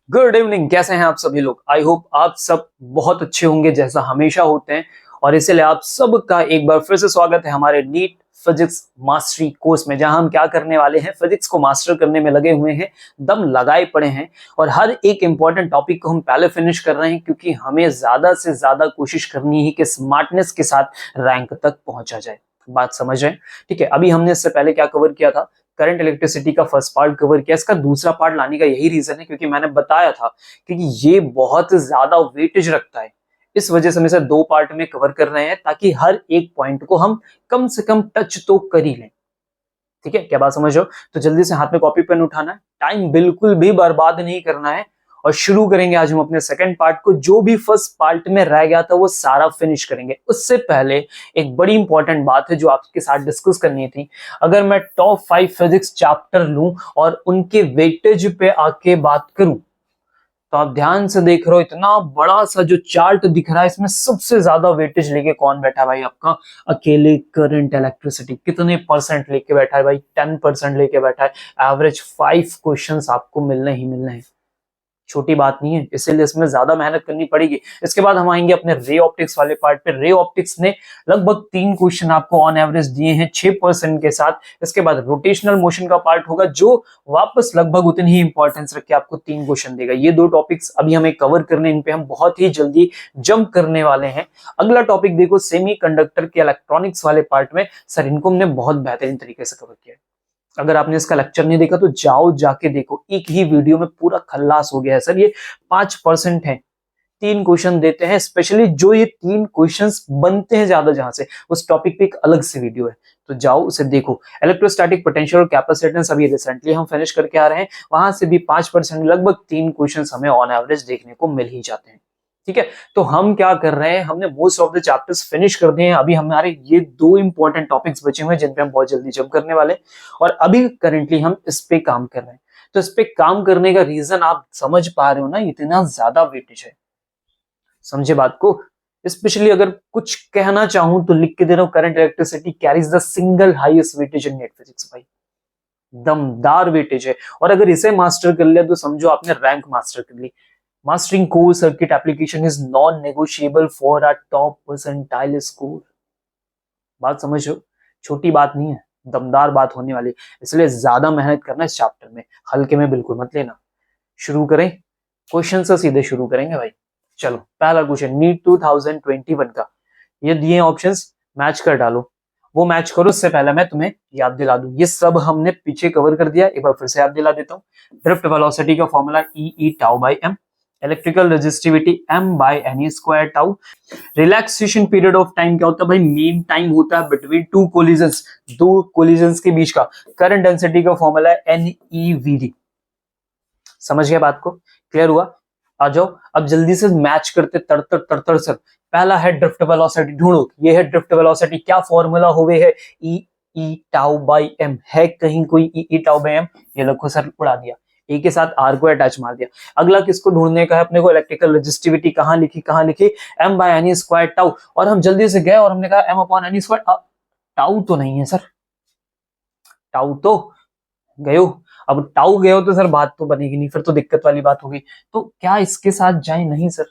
Good evening. कैसे हैं आप सभी लोग? आई होप आप सब बहुत अच्छे होंगे जैसा हमेशा होते हैं। और इसलिए आप सबका एक बार फिर से स्वागत है हमारे नीट फिजिक्स मास्टरी कोर्स में, जहां हम क्या करने वाले हैं, फिजिक्स को मास्टर करने में लगे हुए हैं, दम लगाए पड़े हैं। और हर एक इंपॉर्टेंट टॉपिक को हम पहले फिनिश कर रहे हैं, क्योंकि हमें ज्यादा से ज्यादा कोशिश करनी है कि स्मार्टनेस के साथ रैंक तक पहुंचा जाए। बात समझ रहे हैं? ठीक है, अभी हमने इससे पहले क्या कवर किया था? करंट इलेक्ट्रिसिटी का फर्स्ट पार्ट कवर किया। इसका दूसरा पार्ट लाने का यही रीजन है क्योंकि मैंने बताया था कि ये बहुत ज्यादा वेटेज रखता है। इस वजह से हम इसे दो पार्ट में कवर कर रहे हैं, ताकि हर एक पॉइंट को हम कम से कम टच तो कर ही लें। ठीक है, क्या बात समझ रहे हो? तो जल्दी से हाथ में कॉपी पेन उठाना है, टाइम बिल्कुल भी बर्बाद नहीं करना है, और शुरू करेंगे आज हम अपने सेकंड पार्ट को। जो भी फर्स्ट पार्ट में रह गया था वो सारा फिनिश करेंगे। उससे पहले एक बड़ी इंपॉर्टेंट बात है जो आपके साथ डिस्कस करनी थी। अगर मैं टॉप 5 फिजिक्स चैप्टर लूं और उनके वेटेज पे आके बात करूं, तो आप ध्यान से देख रहे हो, इतना बड़ा सा जो चार्ट दिख रहा है, इसमें सबसे ज्यादा वेटेज लेके कौन बैठा है भाई? आपका अकेले करंट इलेक्ट्रिसिटी। कितने परसेंट लेके बैठा है भाई? 10% लेके बैठा है। एवरेज 5 क्वेश्चंस आपको मिलने ही मिलने हैं। छोटी बात नहीं है, इसीलिए इसमें ज्यादा मेहनत करनी पड़ेगी। इसके बाद हम आएंगे अपने रे ऑप्टिक्स वाले पार्ट पे। रे ऑप्टिक्स ने लगभग 3 क्वेश्चन आपको ऑन एवरेज दिए हैं 6% के साथ। इसके बाद रोटेशनल मोशन का पार्ट होगा, जो वापस लगभग उतनी ही इंपॉर्टेंस रख के आपको 3 क्वेश्चन देगा। ये दो टॉपिक्स अभी हमें कवर करने, इन पे हम बहुत ही जल्दी जंप करने वाले हैं। अगला टॉपिक देखो, सेमी कंडक्टर के इलेक्ट्रॉनिक्स वाले पार्ट में। सर, इनको हमने बहुत बेहतरीन तरीके से कवर किया है। अगर आपने इसका लेक्चर नहीं देखा तो जाओ जाके देखो, एक ही वीडियो में पूरा खल्लास हो गया है। सर, ये 5% है, 3 क्वेश्चन देते हैं। स्पेशली जो ये 3 क्वेश्चंस बनते हैं ज्यादा, जहां से उस टॉपिक पे एक अलग से वीडियो है, तो जाओ उसे देखो। इलेक्ट्रोस्टैटिक पोटेंशियल और कैपेसिटेंस अभी रिसेंटली हम फिनिश करके आ रहे हैं, वहां से भी 5%, लगभग 3 क्वेश्चंस हमें ऑन एवरेज देखने को मिल ही जाते हैं। ठीक है, तो हम क्या कर रहे हैं, हमने most of the chapters finish कर दिए हैं। अभी हमारे ये 2 इंपॉर्टेंट टॉपिक्स बचे हुए हैं जिन पे हम बहुत जल्दी जंप करने वाले हैं, और अभी करंटली हम इस पे काम कर रहे हैं। तो इस पे काम करने का रीजन आप समझ पा रहे हो ना, इतना ज्यादा वेटेज है। समझे बात को? स्पेशली अगर कुछ कहना चाहूं तो लिख के दे रहा हूं, current electricity carries the single highest weightage in net physics. भाई, दमदार वेटेज है। और अगर इसे मास्टर कर लिया तो समझो आपने रैंक मास्टर कर ली। Mastering core circuit application is non-negotiable for a top percentile score। बात समझ रहे हो? छोटी बात नहीं है, दमदार बात होने वाली, इसलिए ज्यादा मेहनत करना इस चैप्टर में, हल्के में बिल्कुल मत लेना। शुरू करें? क्वेश्चन से सीधे शुरू करेंगे भाई। चलो, पहला क्वेश्चन नीट 2021 का। ये दिए ऑप्शंस, मैच कर डालो। वो मैच करो, उससे पहले मैं तुम्हें याद दिला दूं, ये सब हमने पीछे कवर कर दिया, एक बार फिर से याद दिला देता हूं। ड्रिफ्ट वेलोसिटी का formula e tau by m. Electrical resistivity m by n square tau. Relaxation period of time क्या होता है भाई? मीन टाइम होता है बिटवीन टू कोलिजन्स, दो कोलिजन्स के बीच का। करंट डेंसिटी का फॉर्मूला है NeVd। समझ गया बात को? क्लियर हुआ? आ जाओ अब जल्दी से मैच करते तड़तड़ तड़तड़ से। पहला है ड्रिफ्ट वेलोसिटी, ढूंढो। ये है ड्रिफ्ट वेलोसिटी, क्या फॉर्मूला हुए है? ई टाउ बाई एम। है कहीं कोई ई टाउ बाई एम? ये लोग को सर उड़ा दिया, ए के साथ आर को अटैच मार दिया। अगला किसको ढूंढने का है अपने को? Electrical resistivity. कहां लिखी? M by n square tau. और हम जल्दी से गए और हमने कहा m upon n square. Tau तो नहीं है सर, टाउ तो गयो। अब टाउ गयो तो सर बात तो बनेगी नहीं, फिर तो दिक्कत वाली बात होगी। तो क्या इसके साथ जाए? नहीं सर,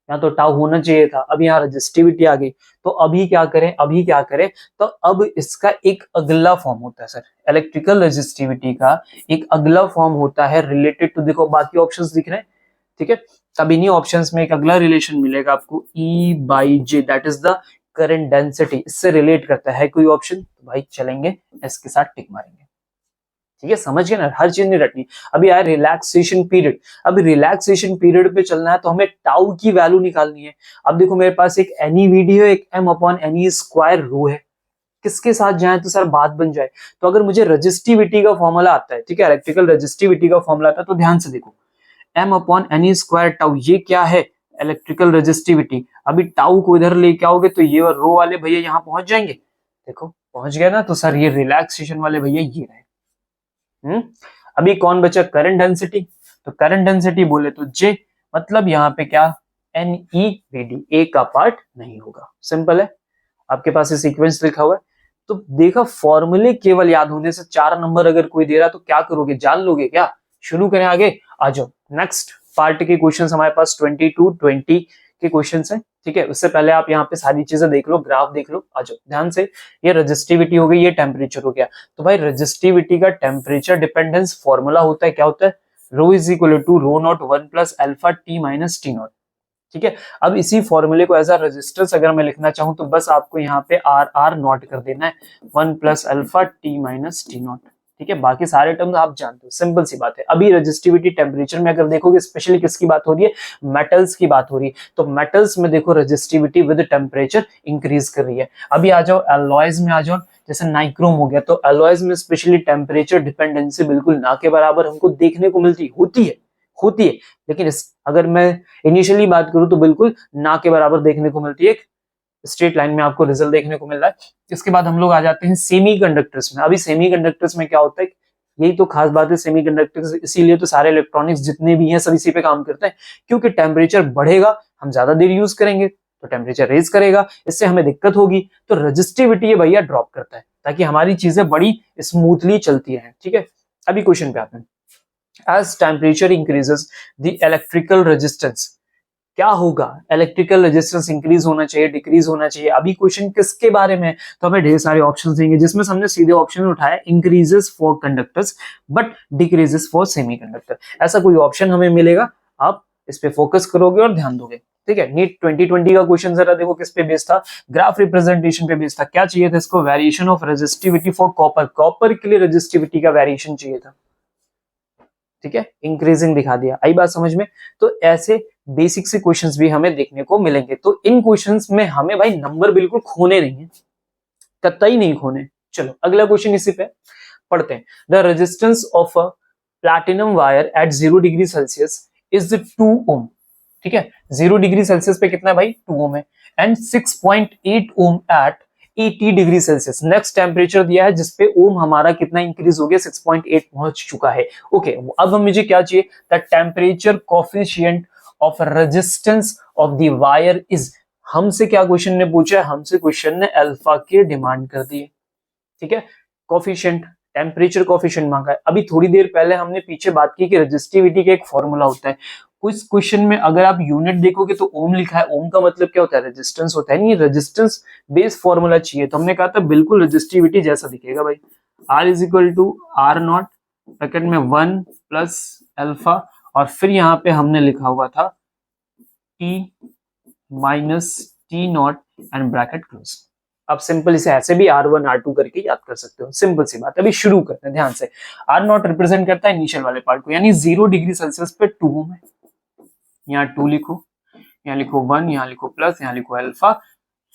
यहाँ तो टाउ होना चाहिए था। अब यहाँ रजिस्टिविटी आ गई, तो अभी क्या करें? तो अब इसका एक अगला फॉर्म होता है सर, इलेक्ट्रिकल रजिस्टिविटी का एक अगला फॉर्म होता है रिलेटेड टू, देखो बाकी ऑप्शंस दिख रहे हैं, ठीक है? तब इन्हीं ऑप्शंस में एक अगला रिलेशन मिलेगा आपको, E by J, that is the current density. इससे रिलेट करता है कोई ऑप्शन तो भाई चलेंगे, इसके साथ टिक मारेंगे। ठीक है, समझ गए ना? हर चीज नहीं रटनी। अभी आया रिलैक्सेशन पीरियड। अभी रिलैक्सेशन पीरियड पे चलना है तो हमें टाउ की वैल्यू निकालनी है। अब देखो मेरे पास एक NeVd है, एक m upon n square rho है। किसके साथ जाए तो सर बात बन जाए? तो अगर मुझे रजिस्टिविटी का फॉर्मूला आता है, ठीक है, इलेक्ट्रिकल रजिस्टिविटी का फॉर्मूला आता है, तो ध्यान से देखो, m upon n square tau, ये क्या है? Electrical resistivity. अभी टाउ को इधर लेके आओगे तो ये रो वाले भैया यहाँ पहुंच जाएंगे। देखो पहुंच गए ना? तो सर ये रिलैक्सेशन वाले भैया ये रहे। अभी कौन बचा? Current density. तो करंट डेंसिटी बोले तो जे, मतलब यहाँ पे क्या? NeVd। ए का पार्ट नहीं होगा, सिंपल है। आपके पास ये सीक्वेंस लिखा हुआ है, तो देखा फॉर्मूले केवल याद होने से 4 नंबर अगर कोई दे रहा तो क्या करोगे? जान लोगे क्या? शुरू करें आगे। आ जाओ, नेक्स्ट पार्ट के क्वेश्चंस हमारे पास 22-20 के क्वेश्चंस हैं, ठीक है। उससे पहले आप यहाँ पे सारी चीजें देख लो, ग्राफ देख लो, आ जाओ ध्यान से। ये रेजिस्टिविटी हो गई, ये टेम्परेचर हो गया। तो भाई रेजिस्टिविटी का टेम्परेचर डिपेंडेंस फॉर्मूला होता है, क्या होता है, rho is equal to rho naught 1 plus alpha T minus T naught, ठीक है। अब इसी फॉर्मूले को एज अ रेजिस्टेंस अगर मैं लिखना चाहूं तो बस आपको यहाँ पे आर आर नॉट कर देना है, 1 plus alpha T minus T naught, ठीक है। बाकी सारे टर्म्स आप जानते हो, सिंपल सी बात है। अभी रेजिस्टिविटी टेम्परेचर में अगर देखोगे, स्पेशली किसकी बात हो रही है, मेटल्स की बात हो रही है। तो मेटल्स में देखो रेजिस्टिविटी विद टेम्परेचर इंक्रीज कर रही है। अभी आ जाओ एलॉयज में, आ जाओ जैसे नाइक्रोम हो गया, तो एलॉयज में स्पेशली टेम्परेचर डिपेंडेंसी बिल्कुल ना के बराबर हमको देखने को मिलती होती है, लेकिन अगर मैं इनिशियली बात करूं तो बिल्कुल ना के बराबर देखने को मिलती है, स्ट्रेट लाइन में आपको रिजल्ट देखने को मिल रहा है। इसके बाद हम लोग आ जाते हैं सेमीकंडक्टर्स में। अभी सेमीकंडक्टर्स में क्या होता है, यही तो खास बात है सेमीकंडक्टर्स, इसीलिए तो सारे इलेक्ट्रॉनिक्स जितने भी हैं सब इसी पे काम करते हैं, क्योंकि टेम्परेचर बढ़ेगा, हम ज्यादा देर यूज करेंगे तो टेम्परेचर रेज करेगा, इससे हमें दिक्कत होगी, तो रेजिस्टिविटी ये भैया ड्रॉप करता है ताकि हमारी चीजें बड़ी स्मूथली चलती रहे, ठीक है। अभी क्वेश्चन पे आते हैं, as temperature increases the electrical resistance, क्या होगा, इलेक्ट्रिकल रेजिस्टेंस इंक्रीज होना चाहिए, डिक्रीज होना चाहिए। अभी क्वेश्चन किसके बारे में है, तो हमें ढेर सारे ऑप्शंस देंगे, जिसमें हमने सीधे ऑप्शन उठाया increases for conductors but decreases for semiconductor, ऐसा कोई ऑप्शन हमें मिलेगा, आप इस पे फोकस करोगे और ध्यान दोगे, ठीक है। नीट 2020 का क्वेश्चन जरा देखो किस पे बेस्ड था, ग्राफ रिप्रेजेंटेशन पे बेस्ड था। क्या चाहिए था इसको, variation of resistivity for copper, copper के लिए रेजिस्टिविटी का वेरिएशन चाहिए था, ठीक है, इंक्रीजिंग दिखा दिया। आई बात समझ में। तो ऐसे बेसिक से क्वेश्चंस भी हमें देखने को मिलेंगे, तो इन क्वेश्चंस में हमें भाई नंबर बिल्कुल खोने नहीं है, कतई नहीं खोने। चलो अगला क्वेश्चन इसी पे पढ़ते हैं। The resistance of a platinum wire eight 0 degree Celsius is 2 ओम, ठीक है। 0 डिग्री सेल्सियस पे कितना है भाई, 2 ओम है, and 6.8 ohm at 80 degree Celsius. Next temperature दिया है जिसपे ओम हमारा कितना इंक्रीज हो गया, 6.8 पहुंच चुका है। ओके, अब हम मुझे क्या चाहिए, the temperature coefficient of resistance of the wire is. हमसे क्या क्वेश्चन ने पूछा है, हमसे क्वेश्चन ने अल्फा की डिमांड कर दी है, ठीक है। कोफिशिएंट, टेम्परेचर कोफिशिएंट मांगा है। अभी थोड़ी देर पहले हमने पीछे बात की कि रेजिस्टिविटी का एक फॉर्मूला होता है, कुछ क्वेश्चन में अगर आप यूनिट देखोगे तो ओम लिखा है, ओम का मतलब क्या होता है, रेजिस्टेंस होता है, नहीं रेजिस्टेंस बेस फॉर्मूला चाहिए। तो हमने कहा था बिल्कुल रेजिस्टिविटी जैसा दिखेगा भाई, R is equal to R not bracket में 1 प्लस अल्फा, और फिर यहाँ पे हमने लिखा हुआ था T minus T not and bracket close. आप सिंपल इसे ऐसे भी R1 R2 करके याद कर सकते हो, सिंपल सी बात है। अभी शुरू करते हैं ध्यान से। R नॉट रिप्रेजेंट करता है इनिशियल वाले पार्ट को, यानी 0 डिग्री सेल्सियस पे 2 ओम है, यहाँ 2 लिखो, यहाँ लिखो 1, यहाँ लिखो प्लस, यहाँ लिखो अल्फा,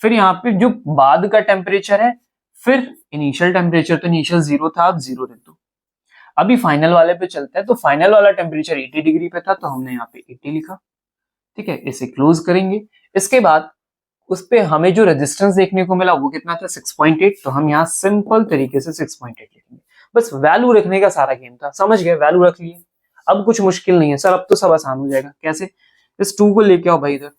फिर यहाँ पे जो बाद का टेम्परेचर है, फिर इनिशियल टेम्परेचर, तो इनिशियल 0 था, आप 0 रख दो। अभी फाइनल वाले पे चलता है, तो फाइनल वाला टेम्परेचर 80 डिग्री पे था, तो हमने यहाँ पे 80 लिखा, ठीक है। इसे क्लोज करेंगे। इसके बाद उस पे हमें जो रेजिस्टेंस देखने को मिला वो कितना था, 6.8, तो हम यहाँ सिंपल तरीके से 6.8 लिखेंगे। बस वैल्यू रखने का सारा गेम था, समझ गए, वैल्यू रख लिए। अब कुछ मुश्किल नहीं है सर, अब तो सब आसान हो जाएगा। कैसे, इस 2 को लेके आओ भाई इधर,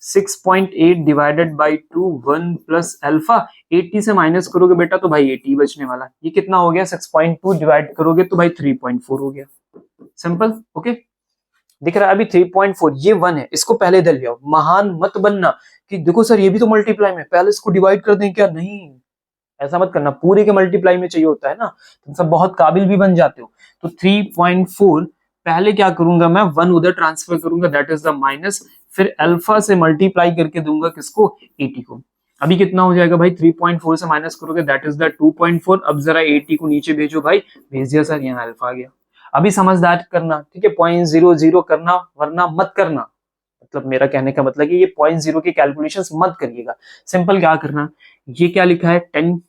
6.8 डिवाइडेड बाई 2, 1 प्लस अल्फा, 80 से माइनस करोगे बेटा तो भाई 80 बचने वाला। ये कितना हो गया, 6.2 डिवाइड करोगे तो भाई 3.4 हो गया, सिंपल। ओके, दिख रहा है अभी 3.4, ये 1 है, इसको पहले इधर ले आओ। महान मत बनना कि देखो सर ये भी तो मल्टीप्लाई में, पहले इसको डिवाइड कर दें क्या, नहीं ऐसा मत करना, पूरे के मल्टीप्लाई में चाहिए होता है ना, तुम सब बहुत काबिल भी बन जाते हो। तो 3.4 पहले क्या करूंगा मैं, 1 उधर ट्रांसफर करूंगा, दैट इज द माइनस, फिर अल्फा से मल्टीप्लाई करके दूंगा किसको, 80 को। अभी कितना हो जाएगा भाई, 3.4 से माइनस करोगे दैट इज द 2.4। अब जरा 80 को नीचे भेजो भाई, भेज दिया सर, यहाँ अल्फा आ गया। अभी समझदार करना, ठीक है, 0.00 करना वरना मत करना, मतलब मेरा कहने का मतलब कि ये 0.0 की कैलकुलेशंस मत करिएगा। सिंपल क्या करना, ये क्या लिखा है 10,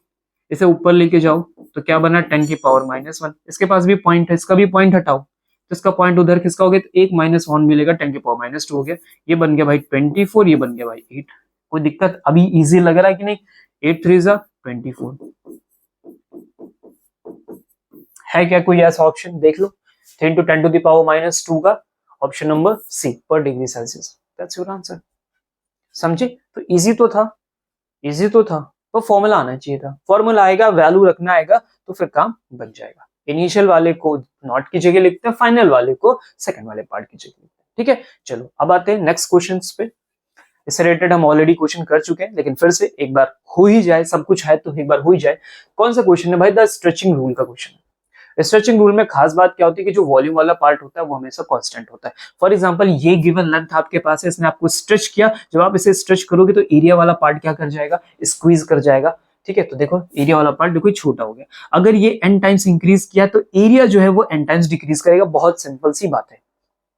इसे ऊपर लेके जाओ तो क्या बना 10 की पावर -1, इसके पास भी पॉइंट है, इसका भी पॉइंट हटाओ तो इसका पॉइंट उधर किसका हो गया, तो एक -1 मिलेगा, 10 की पावर -2 हो गया, ये बन गया भाई 24, ये बन गया भाई 8। कोई दिक्कत, अभी इजी लग रहा है कि नहीं, 8 3 जा 24 है क्या कोई ऐसा ऑप्शन, देख लो, 10 to 10 to the power -2 का ऑप्शन नंबर सी पर degree Celsius, that's your answer. समझे, तो इजी तो था, इजी तो था, तो फॉर्मूला आना चाहिए था, फॉर्मूला आएगा, वैल्यू रखना आएगा तो फिर काम बन जाएगा। इनिशियल वाले को नॉट की जगह लिखते हैं, फाइनल वाले को सेकंड वाले पार्ट की जगह लिखते हैं। ठीक है, चलो अब आते हैं नेक्स्ट क्वेश्चन पे। इससे रिलेटेड हम ऑलरेडी क्वेश्चन कर चुके हैं, लेकिन फिर से एक बार हो ही जाए, सब कुछ है तो एक बार हो ही जाए। कौन सा क्वेश्चन है भाई? द स्ट्रेचिंग रूल का क्वेश्चन है। स्ट्रेचिंग रूल में खास बात क्या होती है कि जो वॉल्यूम वाला पार्ट होता है वो हमेशा कांस्टेंट होता है। फॉर एग्जांपल ये गिवन लेंथ आपके पास है, इसने आपको स्ट्रेच किया, जब आप इसे स्ट्रेच करोगे तो एरिया वाला पार्ट क्या कर जाएगा? स्क्वीज कर जाएगा। ठीक है, तो देखो एरिया वाला पार्ट देखो छोटा हो गया। अगर ये n टाइम्स इंक्रीज किया तो एरिया जो है वो n टाइम्स डिक्रीज करेगा। बहुत सिंपल सी बात है।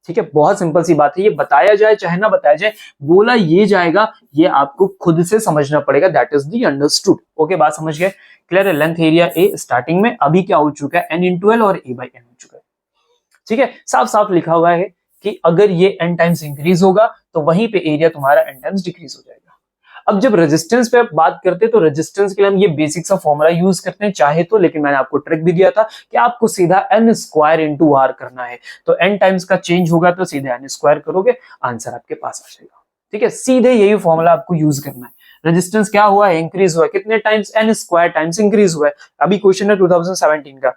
ठीक है, बहुत सिंपल सी बात है। ये बताया जाए चाहे ना बताया जाए, बोला ये जाएगा, ये आपको खुद से समझना पड़ेगा। That is the understood. Okay, बात समझ गए? क्लियर है? लेंथ एरिया ए स्टार्टिंग में अभी क्या हो चुका है? n इंटू एल और a बाई n हो चुका है। ठीक है, साफ साफ लिखा हुआ है कि अगर ये n टाइम्स इंक्रीज होगा तो वहीं पे एरिया तुम्हारा n टाइम्स डिक्रीज हो जाएगा। अब जब रेजिस्टेंस पे बात करते हैं तो रेजिस्टेंस के लिए हम ये बेसिक सा फॉर्मूला यूज करते हैं चाहे तो, लेकिन मैंने आपको ट्रिक भी दिया था कि आपको सीधा n स्क्वायर इंटू आर करना है। तो n टाइम्स का चेंज होगा तो सीधे n स्क्वायर करोगे, आंसर आपके पास आ जाएगा। ठीक है, सीधे यही फॉर्मूला आपको यूज करना है। रेजिस्टेंस क्या हुआ है? इंक्रीज हुआ है। कितने times? n square times increase हुआ है। अभी क्वेश्चन है 2017 का,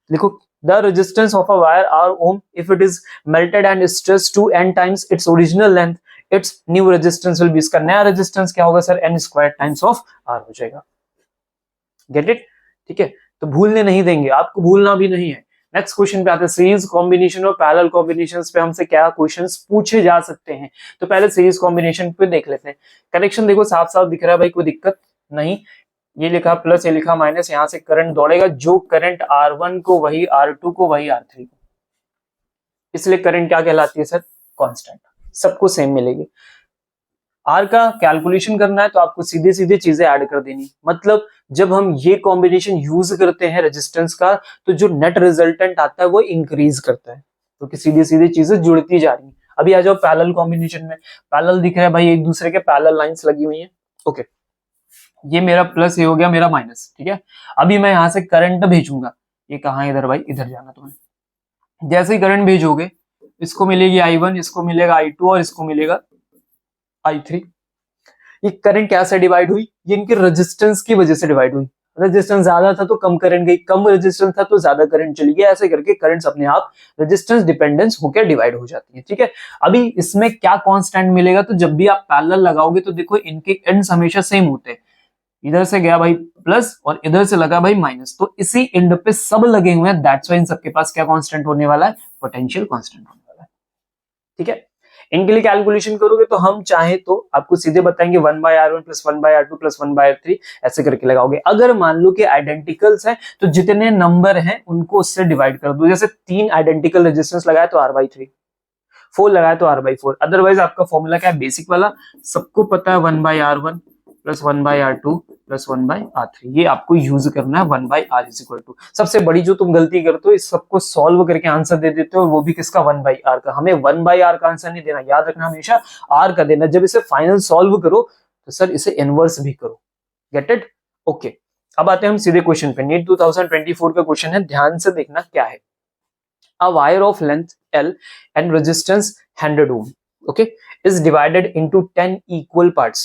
लिखो the resistance of a wire R ohm if it is melted and stretched to n times its original length, its new resistance will be, इसका नया रेजिस्टेंस क्या होगा sir? n square times of R हो जाएगा। Get it? ठीक है, तो भूलने नहीं देंगे, आपको भूलना भी नहीं है। नेक्स्ट क्वेश्चन पे आते हैं। सीरीज कॉम्बिनेशन और पैरेलल कॉम्बिनेशंस पे हमसे क्या क्वेश्चंस पूछे जा सकते हैं? तो पहले सीरीज कॉम्बिनेशन पे देख लेते हैं। कनेक्शन देखो साफ साफ दिख रहा है भाई, कोई दिक्कत नहीं। ये लिखा प्लस, ये लिखा माइनस, यहां से करंट दौड़ेगा, जो करंट R1 को वही R2 को वही R3 को, इसलिए करंट क्या कहलाती है सर? कांस्टेंट, सबको सेम मिलेगी। R का कैलकुलेशन करना है तो आपको सीधे सीधे चीजें ऐड कर देनी। मतलब जब हम ये कॉम्बिनेशन यूज करते हैं रेजिस्टेंस का, तो जो नेट रिजल्टेंट आता है वो इंक्रीज करता है, क्योंकि सीधे सीधे चीजें जुड़ती जा रही हैं। अभी आ जाओ पैरेलल कॉम्बिनेशन में। पैरेलल दिख रहा है भाई, एक दूसरे के पैरेलल लाइंस लगी हुई है। ओके, ये मेरा प्लस, ये हो गया मेरा माइनस। ठीक है, अभी मैं यहां से करंट भेजूंगा। ये कहां? इधर भाई, इधर जाना तुम्हें। जैसे ही करंट भेजोगे, इसको मिलेगी I1, इसको मिलेगा I2 और इसको मिलेगा I3। ये करंट क्या से डिवाइड हुई? ये इनके रेजिस्टेंस की वजह से डिवाइड हुई। रेजिस्टेंस ज्यादा था तो कम करंट गई, कम रेजिस्टेंस था तो ज्यादा करंट चली गई। ऐसे करके करंट्स अपने आप रेजिस्टेंस डिपेंडेंस होकर डिवाइड हो जाती है। ठीक है, अभी इसमें क्या कांस्टेंट मिलेगा? तो जब भी आप पैरेलल लगाओगे तो देखो इनके एंड्स हमेशा सेम होते हैं। इधर से गया भाई प्लस और इधर से लगा भाई माइनस, तो इसी एंड पे सब लगे हुए हैं। दैट्स व्हाई इन सबके पास क्या कांस्टेंट होने वाला है? पोटेंशियल कांस्टेंट होने वाला है। ठीक है, इनके लिए कैलकुलेशन करोगे तो हम चाहे तो आपको सीधे बताएंगे 1/R1 plus 1/R2 plus 1/R3 ऐसे करके लगाओगे। अगर मान लो कि आइडेंटिकल्स हैं तो जितने नंबर हैं उनको उससे डिवाइड कर दो। जैसे 3 आइडेंटिकल रेजिस्टेंस लगाया तो R/3, 4 लगाया तो R/4। अदरवाइज आपका फॉर्मूला क्या है? बेसिक वाला, सबको पता है 1/R1 plus 1/R2 plus 1/R3। ये आपको यूज करना है 1/R इज इक्वल टू। सबसे बड़ी जो तुम गलती करते हो, इस सबको सॉल्व करके आंसर दे देते हो, वो भी किसका? 1/R का। हमें 1/R का आंसर नहीं देना, याद रखना हमेशा R का देना। जब इसे फाइनल सॉल्व करो तो सर इसे इनवर्स भी करो। Get it? ओके, अब आते हैं हम सीधे क्वेश्चन पे। नीट 2024 का क्वेश्चन है, ध्यान से देखना क्या है। A wire of length L and resistance 100 ohm, okay, is divided into 10 equal parts.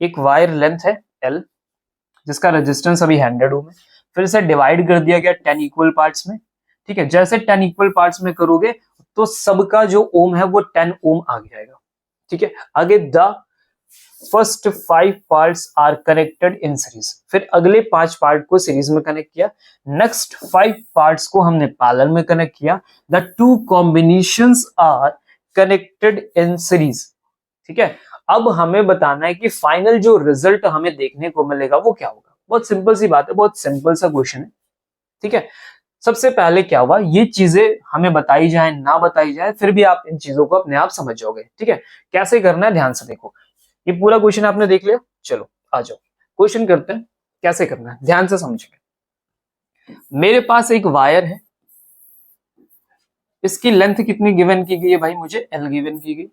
एक वायर लेंथ है L जिसका रेजिस्टेंस अभी 100 ओम है, फिर इसे डिवाइड कर दिया गया 10 इक्वल पार्ट्स में। ठीक है, जैसे 10 इक्वल पार्ट्स में करोगे तो सबका जो ओम है वो 10 ओम आ जाएगा। ठीक है, आगे the first 5 parts are connected in series, फिर अगले 5 पार्ट को सीरीज में कनेक्ट किया। नेक्स्ट 5 पार्ट्स को हमने पैरेलल में कनेक्ट किया। The 2 combinations are connected in series. ठीक है, अब हमें बताना है कि फाइनल जो रिजल्ट हमें देखने को मिलेगा वो क्या होगा। बहुत सिंपल सी बात है, बहुत सिंपल सा क्वेश्चन है। ठीक है, सबसे पहले क्या हुआ, ये चीजें हमें बताई जाए ना बताई जाए, फिर भी आप इन चीजों को अपने आप समझ जाओगे। ठीक है, कैसे करना है ध्यान से देखो। ये पूरा क्वेश्चन आपने देख लिया, चलो आ जाओ क्वेश्चन करते हैं। कैसे करना है ध्यान से समझिए। मेरे पास एक वायर है, इसकी लेंथ कितनी गिवन की गई है भाई? मुझे L गिवन की गई।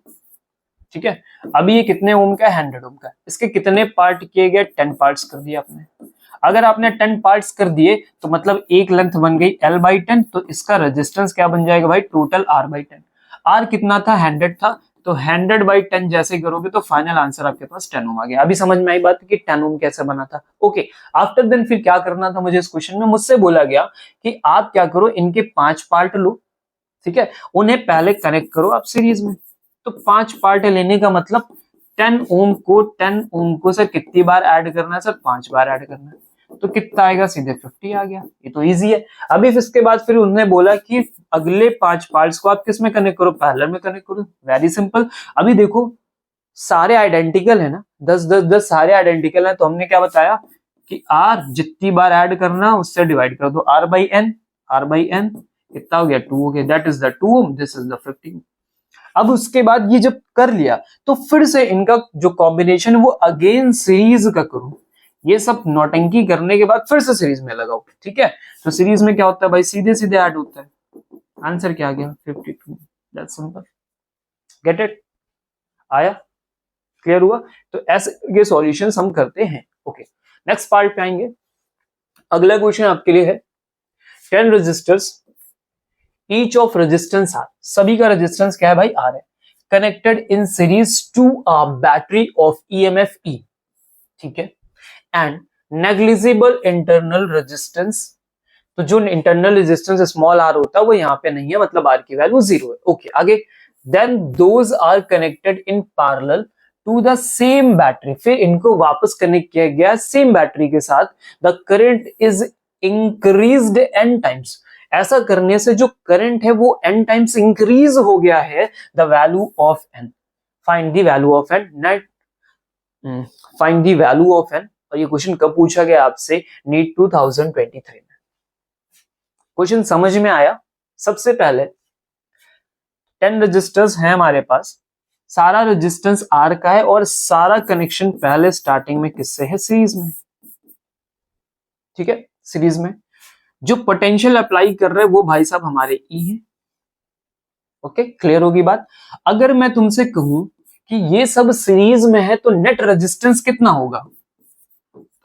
ठीक है, अभी ये कितने ओम का है? 100 ओम का। इसके कितने पार्ट किए गए? 10 पार्ट्स कर दिए आपने। अगर आपने 10 पार्ट्स कर दिए तो मतलब एक लेंथ बन गई L/10, तो इसका रेजिस्टेंस क्या बन जाएगा भाई? Total R/10। R कितना था? 100 था, तो 100/10 जैसे करोगे तो फाइनल आंसर आपके पास 10 ओम आ गया। अभी समझ में आई बात कि 10 ओम कैसे बना था। ओके, आफ्टर देन फिर क्या करना था मुझे इस क्वेश्चन में, मुझसे बोला गया कि आप क्या करो, इनके 5 पार्ट लो, ठीक है, उन्हें पहले कनेक्ट करो आप सीरीज में। तो 5 पार्ट लेने का मतलब 10 ओम को सर कितनी बार ऐड करना है, सर 5 बार ऐड करना है। तो कितना आएगा, सीधे 50 आ गया। ये तो इजी है। अभी इसके बाद फिर उन्होंने बोला कि अगले 5 पार्ट्स को आप किस में कनेक्ट करो, पैरेलल में कनेक्ट करो। Very simple. अभी देखो सारे आइडेंटिकल है ना, 10 सारे आइडेंटिकल है, तो हमने क्या बताया कि आर जितनी बार ऐड करना उससे डिवाइड कर दो, r/n कितना हो गया, 2 हो गया, that is the 2 ohm, this is the 50। अब उसके बाद ये जब कर लिया तो फिर से इनका जो कॉम्बिनेशन वो अगेन सीरीज का करो। ये सब नौटंकी करने के बाद फिर से सीरीज में लगाओ, ठीक है। तो सीरीज में क्या होता है भाई, सीधे सीधे ऐड होता है। आंसर क्या आ गया, 52। That's simple. Get it? आया? क्लियर हुआ? तो ऐसे ये सॉल्यूशंस हम करते हैं। ओके, नेक्स्ट पार्ट पे आएंगे। अगला क्वेश्चन आपके लिए है 10 resistors, each of resistance R, सभी का रेजिस्टेंस क्या है भाई, आर है, connected in series to a battery of EMF E, ठीक है, एंड नेग्लिजिबल इंटरनल रेजिस्टेंस। तो जो इंटरनल रेजिस्टेंस स्मॉल आर होता है वो यहाँ पे नहीं है, मतलब आर की वैल्यू 0 है। ओके, आगे, then those are connected in parallel to the same battery, फिर इनको वापस कनेक्ट किया गया सेम बैटरी के साथ। The current is increased n times, ऐसा करने से जो करंट है वो n टाइम्स इंक्रीज हो गया है। The value of n, find the value of n, net find the value of n। और ये क्वेश्चन कब पूछा गया आपसे, नीट 2023 में। क्वेश्चन समझ में आया? सबसे पहले 10 रजिस्टर्स हैं हमारे पास, सारा रेजिस्टेंस आर का है और सारा कनेक्शन पहले स्टार्टिंग में किससे है, सीरीज में, ठीक है, सीरीज में। जो पोटेंशियल अप्लाई कर रहे हैं वो भाई साहब हमारे ई है। ओके, क्लियर होगी बात? अगर मैं तुमसे कहूं कि ये सब सीरीज में है तो नेट रेजिस्टेंस कितना होगा,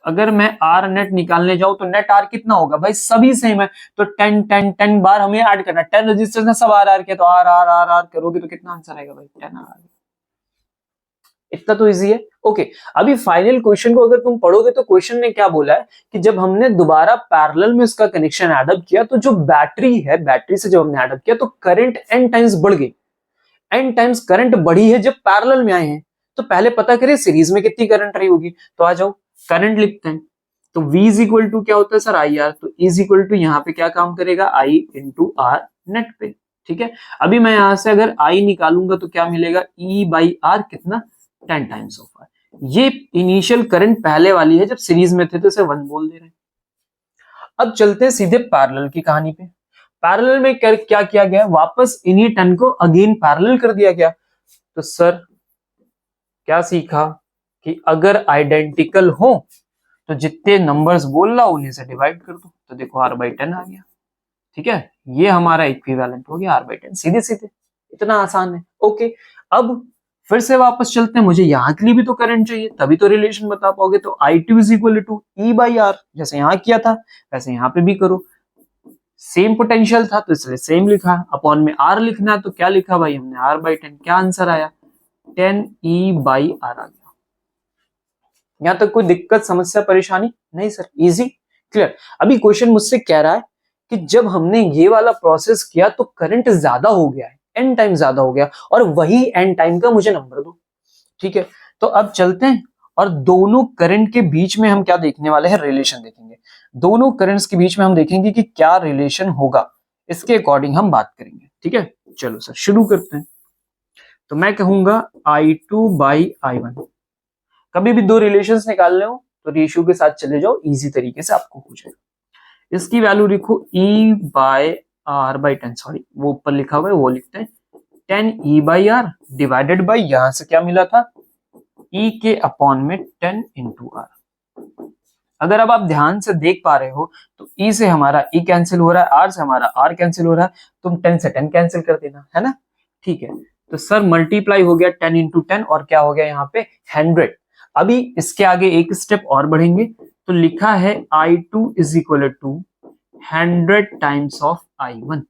अगर मैं आर नेट निकालने जाऊं तो नेट आर कितना होगा भाई, सभी सेम है, तो 10 बार हमें ऐड करना है। 10 रेजिस्टेंस है सब आर के, तो आर आर आर आर करोगे तो कितना आंसर आएगा भाई, 10 आर। इतना तो इजी है। ओके, अभी फाइनल क्वेश्चन को अगर तुम पढ़ोगे तो क्वेश्चन ने क्या बोला है कि जब हमने दोबारा पैरेलल में इसका कनेक्शन एडअप किया तो जो बैटरी है, बैटरी से जब हमने एडअप किया तो करंट n टाइम्स बढ़ गई, n टाइम्स करंट बढ़ी है जब पैरेलल में आए हैं। तो पहले पता करिए सीरीज में कितनी करंट रही होगी। तो आ जाओ करंट लिखते हैं। तो V इज इक्वल टू क्या होता है सर, आई आर। तो इज इक्वल टू यहाँ पे क्या काम करेगा, I इंटू आर नेट पे, ठीक है। अभी मैं यहां से अगर I निकालूंगा तो क्या मिलेगा, E/R कितना, 10 टाइम्स ऑफ आर। ये इनिशियल करंट पहले वाली है, जब सीरीज में थे तो इसे 1 बोल दे रहे हैं। अब चलते हैं सीधे पैरेलल की कहानी पे। पैरेलल में क्या किया गया, वापस इन्हीं 10 को अगेन पैरेलल कर दिया गया। तो सर क्या सीखा कि अगर आइडेंटिकल हो तो जितने नंबर्स बोल रहा उन्हीं से डिवाइड कर दो। तो देखो r/10 आ गया, ठीक है, ये हमारा इक्विवेलेंट हो गया r/10, सीधे सीधे, इतना आसान है। ओके, अब फिर से वापस चलते हैं, मुझे यहाँ के लिए भी तो करंट चाहिए, तभी तो रिलेशन बता पाओगे। तो I2 is equal to E/R, जैसे यहाँ किया था वैसे यहाँ पे भी करो। सेम पोटेंशियल था तो इसलिए सेम लिखा, अपॉन में R लिखना है तो क्या लिखा भाई हमने, r/10। क्या आंसर आया, 10E/R आ गया। यहां तक कोई दिक्कत, समस्या, परेशानी नहीं सर, इजी, क्लियर। अभी क्वेश्चन मुझसे कह रहा है कि जब हमने ये वाला प्रोसेस किया तो करंट ज्यादा हो गया है, n टाइम ज्यादा हो गया, और वही n टाइम का मुझे नंबर दो, ठीक है। तो अब चलते हैं और दोनों करंट के बीच में हम क्या देखने वाले हैं, रिलेशन देखेंगे। दोनों करंट्स के बीच में हम देखेंगे कि क्या रिलेशन होगा, इसके अकॉर्डिंग हम बात करेंगे, ठीक है। चलो सर शुरू करते हैं। तो मैं कहूंगा I2/I1। कभी भी दो रिलेशंस निकालने हो तो रेशियो के साथ चले जाओ, इजी तरीके से आपको हो जाएगा। इसकी वैल्यू लिखो E/R/10, सॉरी वो ऊपर लिखा हुआ है वो लिखते हैं, 10E/R डिवाइडेड बाय, यहां से क्या मिला था, E के अपॉन में 10 इंटू R। अगर अब आप ध्यान से देख पा रहे हो तो E से हमारा E कैंसिल हो रहा है, R से हमारा R कैंसिल हो रहा है, तुम 10 से 10 कैंसिल कर देना, है ना, ठीक है। तो सर मल्टीप्लाई हो गया 10 इंटू 10 और क्या हो गया यहाँ पे 100। अभी इसके आगे एक स्टेप और बढ़ेंगे तो लिखा है I2 is equal to 100 times of I1।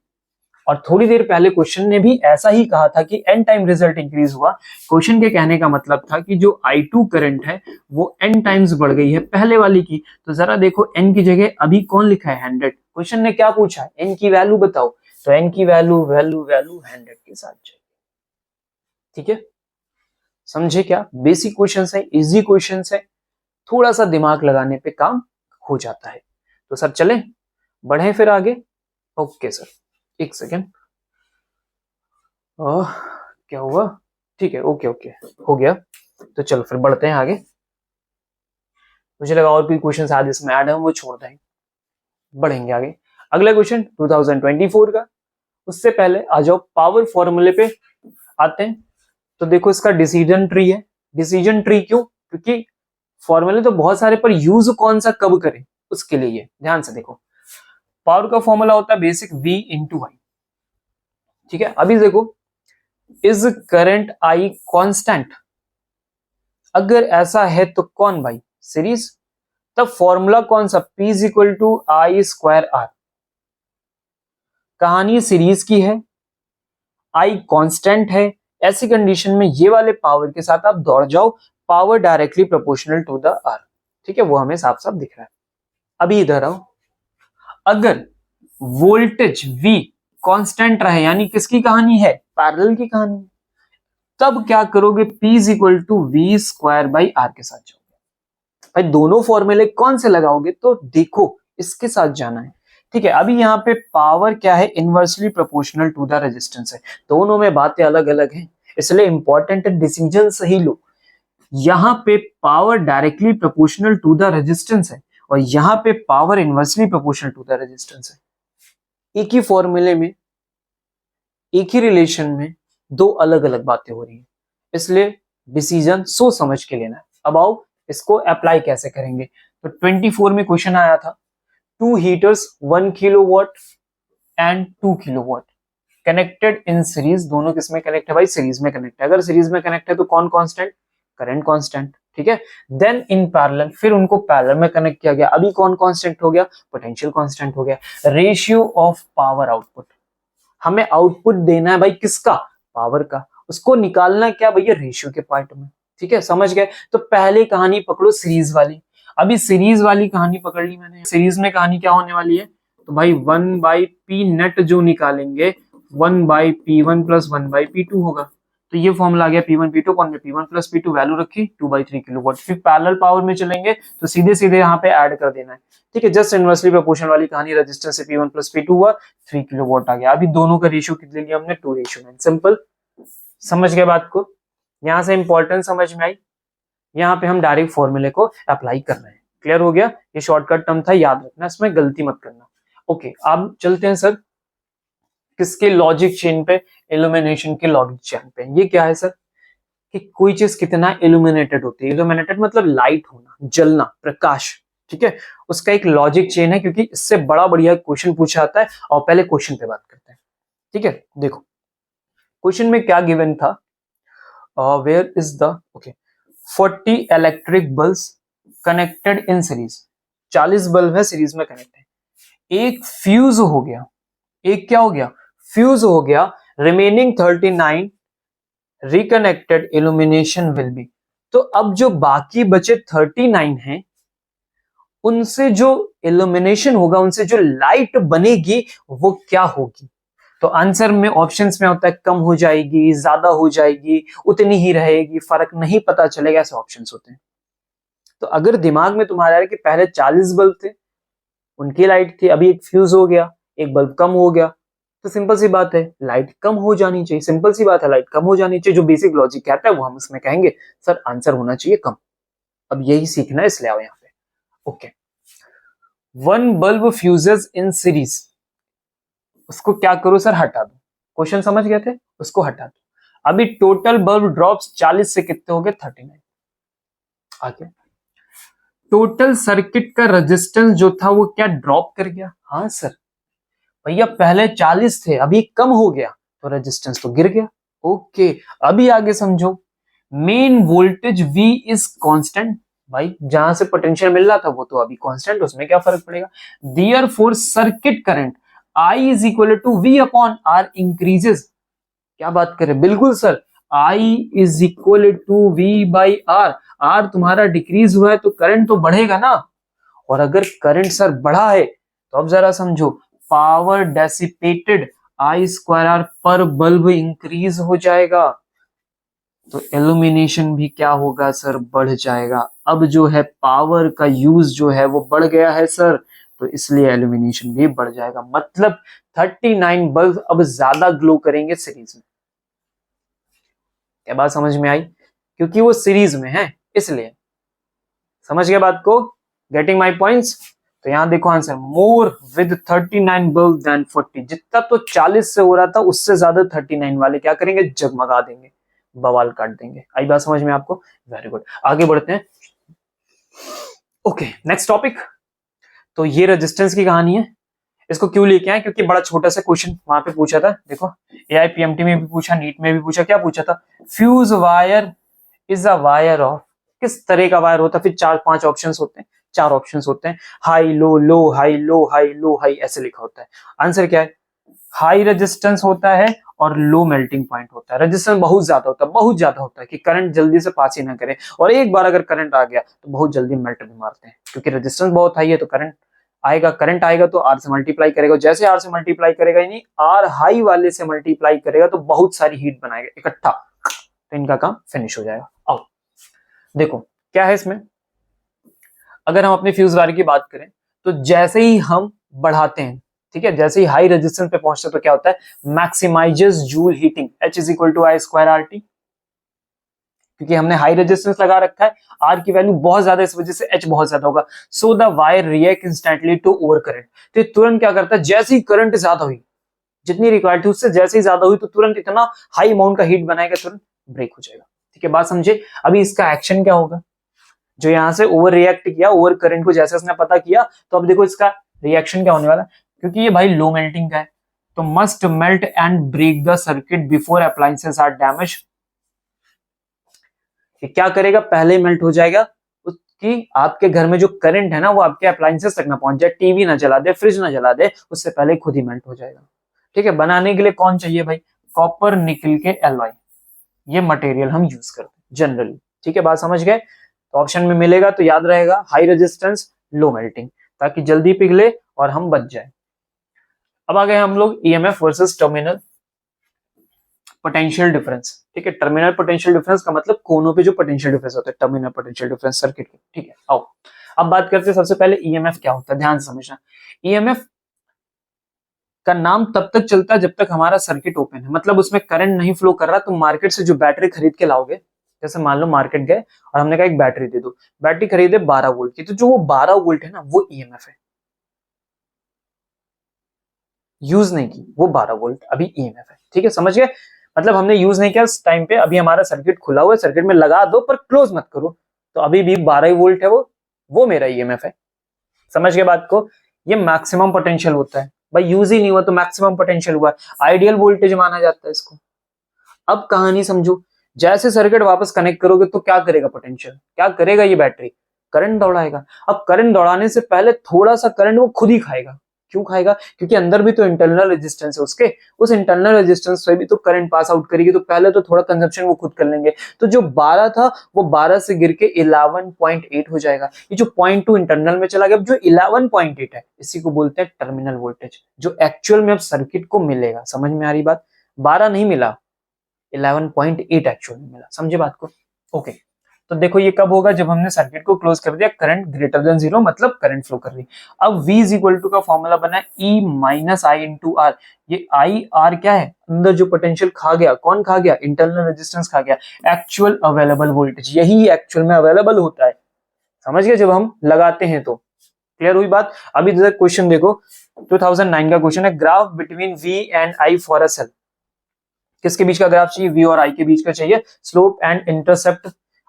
और थोड़ी देर पहले क्वेश्चन ने भी ऐसा ही कहा था कि n टाइम रिजल्ट इंक्रीज हुआ। क्वेश्चन के कहने का मतलब था कि जो I2 करंट है वो n टाइम्स बढ़ गई है पहले वाली की। तो जरा देखो n की जगह अभी कौन लिखा है 100। क्वेश्चन ने क्या पूछा है, n की वैल्यू बताओ, तो n की वैल्यू 100 के साथ चाहिए। ठीक है, समझे क्या? बेसिक क्वेश्चन है, इजी क्वेश्चन है, थोड़ा सा दिमाग लगाने पे काम हो जाता है। तो सर चले बढ़े फिर आगे। ओके सर, एक सेकेंड, क्या हुआ? ठीक है, ओके ओके हो गया। तो चलो फिर बढ़ते हैं आगे। मुझे लगा और कोई क्वेश्चन आज इसमें ऐड है वो छोड़ देंगे, बढ़ेंगे आगे। अगला क्वेश्चन 2024 का। उससे पहले आ जाओ पावर फॉर्मूले पे आते हैं। तो देखो इसका डिसीजन ट्री है। डिसीजन ट्री क्यों? क्योंकि फॉर्मूले तो बहुत सारे पर यूज कौन सा कब करें उसके लिए ये ध्यान से देखो। पावर का फॉर्मूला होता है बेसिक V इंटू आई। ठीक है, अभी देखो इज करंट I कांस्टेंट? अगर ऐसा है तो कौन भाई? सीरीज। तब फॉर्मूला कौन सा? P is equal to I square R। कहानी सीरीज की है, I कांस्टेंट है, ऐसी कंडीशन में ये वाले पावर के साथ आप दौड़ जाओ, power directly proportional to the R। ठीक है, वो हमें साफ साफ दिख रहा है। अभी इधर आओ, अगर वोल्टेज V कांस्टेंट रहे, यानी किसकी कहानी है? पैरेलल की कहानी। तब क्या करोगे? P is equal to V square by R के साथ जाओगे। भाई दोनों फॉर्मूले कौन से लगाओगे? तो देखो इसके साथ जाना है। ठीक है, अभी यहाँ पे पावर क्या है? Inversely proportional to the resistance है। दोनों में बातें अलग अलग हैं, इसलिए इंपॉर्टेंट डिसीजन सही लो। यहाँ पे power directly proportional to the resistance है और यहाँ पे power inversely proportional to the resistance है। एक ही फॉर्मूले में, एक ही रिलेशन में दो अलग अलग बातें हो रही है, इसलिए डिसीजन सोच समझ के लेना है। अब आओ इसको अप्लाई कैसे करेंगे। तो 24 में क्वेश्चन आया था, 2 heaters 1 kilowatt and 2 kilowatt connected in series. दोनों किसमें कनेक्ट है भाई? सीरीज में कनेक्ट है। अगर सीरीज में कनेक्ट है तो कौन कांस्टेंट? Current constant. ठीक है, देन इन पैरेलल, फिर उनको पैरेलल में कनेक्ट किया गया। अभी कौन कांस्टेंट हो गया? पोटेंशियल कांस्टेंट हो गया। रेशियो ऑफ पावर आउटपुट, हमें आउटपुट देना है भाई किसका? पावर का। उसको निकालना क्या भैया? रेशियो के पार्ट में। ठीक है, समझ गए? तो पहले कहानी पकड़ो सीरीज वाली। अभी सीरीज वाली कहानी पकड़ ली मैंने। सीरीज में कहानी क्या होने वाली है? तो भाई 1/P नेट जो निकालेंगे 1/P1 प्लस 1/P2 होगा। तो ये फॉर्मूला आ गया P1 P2 कौन में P1 प्लस P2 वैल्यू रखी 2/3 किलोवाट। फिर पैरेलल पावर में चलेंगे तो सीधे सीधे यहाँ पे ऐड कर देना है। ठीक है, जस्ट इनवर्सली प्रोपोर्शनल वाली कहानी, रेजिस्टेंस से P1 प्लस P2 हुआ 3 किलोवाट आ गया। अभी दोनों का रेशियो कितने लिया हमने? 2:9। सिंपल, समझ गए बात को? यहां से इंपॉर्टेंस समझ में आई। यहाँ पे हम डायरेक्ट फॉर्मूले को अप्लाई कर रहे हैं। क्लियर हो गया? ये शॉर्टकट टर्म था, याद रखना, इसमें गलती मत करना। ओके, अब चलते हैं सर किसके लॉजिक चेन पे? इल्यूमिनेशन के लॉजिक चेन पे। ये क्या है सर? कि कोई चीज कितना इल्यूमिनेटेड होती है। इल्यूमिनेटेड मतलब लाइट होना, जलना, प्रकाश। ठीक है, उसका एक लॉजिक चेन है, क्योंकि इससे बड़ा बढ़िया क्वेश्चन पूछा जाता है। और पहले क्वेश्चन पे बात करते हैं। ठीक है, देखो क्वेश्चन में क्या गिवन था? Where is the 40 electric bulbs connected in series. 40 bulb है सीरीज में कनेक्ट है। एक फ्यूज हो गया, एक क्या हो गया? फ्यूज हो गया। Remaining 39 reconnected illumination will be. तो अब जो बाकी बचे 39 हैं, उनसे जो इल्यूमिनेशन होगा, उनसे जो लाइट बनेगी वो क्या होगी? तो आंसर में ऑप्शंस में होता है कम हो जाएगी, ज्यादा हो जाएगी, उतनी ही रहेगी, फर्क नहीं पता चलेगा, ऐसे ऑप्शंस होते हैं। तो अगर दिमाग में तुम्हारा है कि पहले 40 बल्ब थे, उनकी लाइट थी, अभी एक फ्यूज हो गया, एक बल्ब कम हो गया, तो सिंपल सी बात है लाइट कम हो जानी चाहिए। सिंपल सी बात है, लाइट कम हो जानी चाहिए। जो बेसिक लॉजिक कहता है वो हम उसमें कहेंगे सर आंसर होना चाहिए कम। अब यही सीखना है, इसलिए आओ यहाँ पे। Okay, 1 bulb fuses in series, उसको क्या करो सर? हटा दो। क्वेश्चन समझ गए थे? उसको हटा दो। अभी टोटल बल्ब ड्रॉप्स 40 से कितने हो गए? 39। आगे टोटल सर्किट का रेजिस्टेंस जो था वो क्या ड्रॉप कर गया? हाँ सर, भैया पहले 40 थे, अभी कम हो गया तो रेजिस्टेंस तो गिर गया। ओके, अभी आगे समझो। Main voltage V is constant. भाई जहां से पोटेंशियल मिल रहा था वो तो अभी कांस्टेंट, उसमें क्या फर्क पड़ेगा? Therefore circuit current I is equal to V upon R increases. क्या बात करें, बिल्कुल sir, I is equal to V by R. R तुम्हारा डिक्रीज हुआ है तो करंट तो बढ़ेगा ना, और अगर करंट सर बढ़ा है तो अब जरा समझो, power dissipated I square R पर बल्ब इंक्रीज हो जाएगा, तो इल्यूमिनेशन भी क्या होगा सर, बढ़ जाएगा। अब जो है पावर का यूज जो है वो बढ़ गया है सर, तो इसलिए इल्यूमिनेशन भी बढ़ जाएगा। मतलब 39 बल्ब अब ज्यादा ग्लो करेंगे सीरीज में। क्या बात समझ में आई? क्योंकि वो सीरीज में है इसलिए। समझ गए बात को? Getting my points? तो यहां देखो answer, more with 39 bulb than 40। जितना तो 40 से हो रहा था उससे ज्यादा 39 वाले क्या करेंगे, जगमगा देंगे, बवाल काट देंगे। आई बात समझ में आपको? वेरी गुड, आगे बढ़ते हैं। Okay, next topic. तो ये रेजिस्टेंस की कहानी है। इसको क्यों लेके आए, क्योंकि बड़ा छोटा सा क्वेश्चन वहां पे पूछा था। देखो एआईपीएमटी में भी पूछा, नीट में भी पूछा। क्या पूछा था? Fuse wire is a wire of, किस तरह का वायर होता है? फिर 4-5 ऑप्शंस होते हैं, 4 ऑप्शंस होते हैं, हाई लो, लो हाई, लो हाई, लो हाई, ऐसे लिखा होता है। आंसर क्या है? हाई रेजिस्टेंस होता है और लो मेल्टिंग पॉइंट होता है। रेजिस्टेंस बहुत ज्यादा होता है, बहुत ज्यादा होता है कि करंट जल्दी से पास ही ना करे, और एक बार अगर करंट आ गया तो बहुत जल्दी मेल्ट भी मारते हैं, क्योंकि रेजिस्टेंस बहुत हाई है तो करंट आएगा तो आर से मल्टीप्लाई करेगा, जैसे आर से मल्टीप्लाई करेगा, यानी आर हाई वाले से मल्टीप्लाई करेगा तो बहुत सारी हीट बनाएगा इकट्ठा, तो इनका काम फिनिश हो जाएगा। आओ देखो क्या है इसमें। अगर हम अपने फ्यूज वायर की बात करें तो जैसे ही हम बढ़ाते हैं, ठीक है, जैसे ही हाई रेजिस्टेंस पे पहुंचते हैं तो क्या होता है, maximises Joule heating, H is equal to I square R T. क्योंकि हमने हाई रेजिस्टेंस लगा रखा है, आर की वैल्यू बहुत ज्यादा, इस वजह से H बहुत ज्यादा होगा। So the wire react instantly to over current. तो ये तुरंत क्या करता है, जैसे ही करंट ज्यादा हुई, जितनी रिक्वायर्ड थी उससे जैसे ही ज्यादा हुई, तो तुरंत इतना हाई अमाउंट का हीट बनाएगा, तुरंत ब्रेक हो जाएगा। ठीक है, बात समझे? अभी इसका एक्शन क्या होगा, जो यहां से ओवर रिएक्ट किया, ओवर करंट को जैसे उसने पता किया, तो अब देखो इसका रिएक्शन क्या होने वाला है। क्योंकि ये भाई लो मेल्टिंग का है, तो must melt and break the circuit before appliances are damage. क्या करेगा, पहले मेल्ट हो जाएगा, उसकी आपके घर में जो करंट है ना वो आपके अप्लायंसेस तक ना पहुंच जाए, टीवी ना जला दे, फ्रिज ना जला दे, उससे पहले खुद ही मेल्ट हो जाएगा। ठीक है, बनाने के लिए कौन चाहिए भाई, कॉपर निकल के एलॉय, ये मटेरियल हम यूज करते हैं जनरली। ठीक है, बात समझ गए? तो ऑप्शन में मिलेगा तो याद रहेगा, हाई रेजिस्टेंस, लो मेल्टिंग, ताकि जल्दी पिघले और हम बच जाए। अब आ गए हम लोग EMF versus terminal potential difference. ठीक है, टर्मिनल पोटेंशियल डिफरेंस का मतलब कोनों पे जो पोटेंशियल डिफरेंस होता है, टर्मिनल पोटेंशियल डिफरेंस सर्किट के। ठीक है, आओ अब बात करते हैं सबसे पहले ईएमएफ क्या होता है, ध्यान से समझना। ईएमएफ का नाम तब तक चलता है जब तक हमारा सर्किट ओपन है, मतलब उसमें करंट नहीं फ्लो कर रहा। तो मार्केट से जो बैटरी खरीद के लाओगे, जैसे मान लो मार्केट गए और हमने कहा एक बैटरी दे दो, बैटरी खरीदे 12 वोल्ट की, तो जो वो 12 वोल्ट है ना वो ईएमएफ है, यूज नहीं की वो 12 वोल्ट अभी ईएमएफ है। ठीक है, समझ गए? मतलब हमने यूज नहीं किया उस टाइम पे, अभी हमारा सर्किट खुला हुआ है, सर्किट में लगा दो पर क्लोज मत करो, तो अभी भी 12 वोल्ट है, वो मेरा ईएमएफ है। समझ गए बात को? ये मैक्सिमम पोटेंशियल होता है भाई, यूज ही नहीं हुआ तो मैक्सिमम पोटेंशियल हुआ, आइडियल वोल्टेज माना जाता है इसको। अब कहानी समझो, जैसे सर्किट वापस कनेक्ट करोगे तो क्या करेगा पोटेंशियल, क्या करेगा ये बैटरी, करंट दौड़ाएगा। अब करंट दौड़ाने से पहले थोड़ा सा करंट वो खुद ही खाएगा। क्यों खाएगा? क्योंकि अंदर भी तो इंटरनल रेजिस्टेंस है उसके, उस इंटरनल रेजिस्टेंस से भी तो करंट पास आउट करेगी, तो पहले तो थोड़ा कंजप्शन वो खुद कर लेंगे। तो जो 12 था वो 12 से गिर के 11.8 हो जाएगा। ये जो 0.2 इंटरनल में चला गया, अब जो 11.8 है इसी को बोलते हैं टर्मिनल वोल्टेज, जो एक्चुअल में अब सर्किट को मिलेगा। समझ में आ रही बात? 12 नहीं मिला, 11.8 एक्चुअल में मिला। समझे बात को? ओके, तो देखो ये कब होगा, जब हमने सर्किट को क्लोज कर दिया, करंट ग्रेटर देन 0, मतलब करंट फ्लो कर रही। अब V इज इक्वल टू का फॉर्मूला बना है E minus I into R. ये आई आर क्या है, अंदर जो पोटेंशियल खा गया, कौन खा गया, इंटरनल रेजिस्टेंस खा गया, एक्चुअल अवेलेबल वोल्टेज, यही एक्चुअल में अवेलेबल होता है। समझ गए? जब हम लगाते हैं तो क्लियर हुई बात। अभी क्वेश्चन देखो, 2009 का क्वेश्चन है, graph between V and I for a cell. किसके बीच का ग्राफ चाहिए, V और I के बीच का चाहिए, स्लोप एंड इंटरसेप्ट।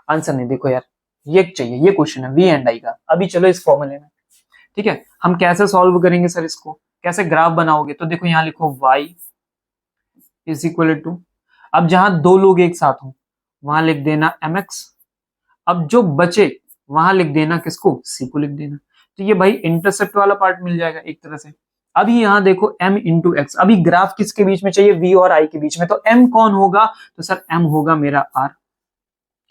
आंसर नहीं, देखो यार ये चाहिए, ये क्वेश्चन है V एंड I का। अभी चलो इस फॉर्मूले में, ठीक है, हम कैसे सॉल्व करेंगे सर इसको, कैसे ग्राफ बनाओगे? तो देखो यहाँ लिखो y इज इक्वल टू, अब जहां दो लोग एक साथ हो वहां लिख देना mx, अब जो बचे वहां लिख देना किसको, c को लिख देना। तो ये भाई इंटरसेप्ट वाला पार्ट मिल जाएगा एक तरह से। अभी यहाँ देखो m इंटू एक्स, अभी ग्राफ किसके बीच में चाहिए, v और i के बीच में, तो m कौन होगा, तो सर m होगा मेरा r।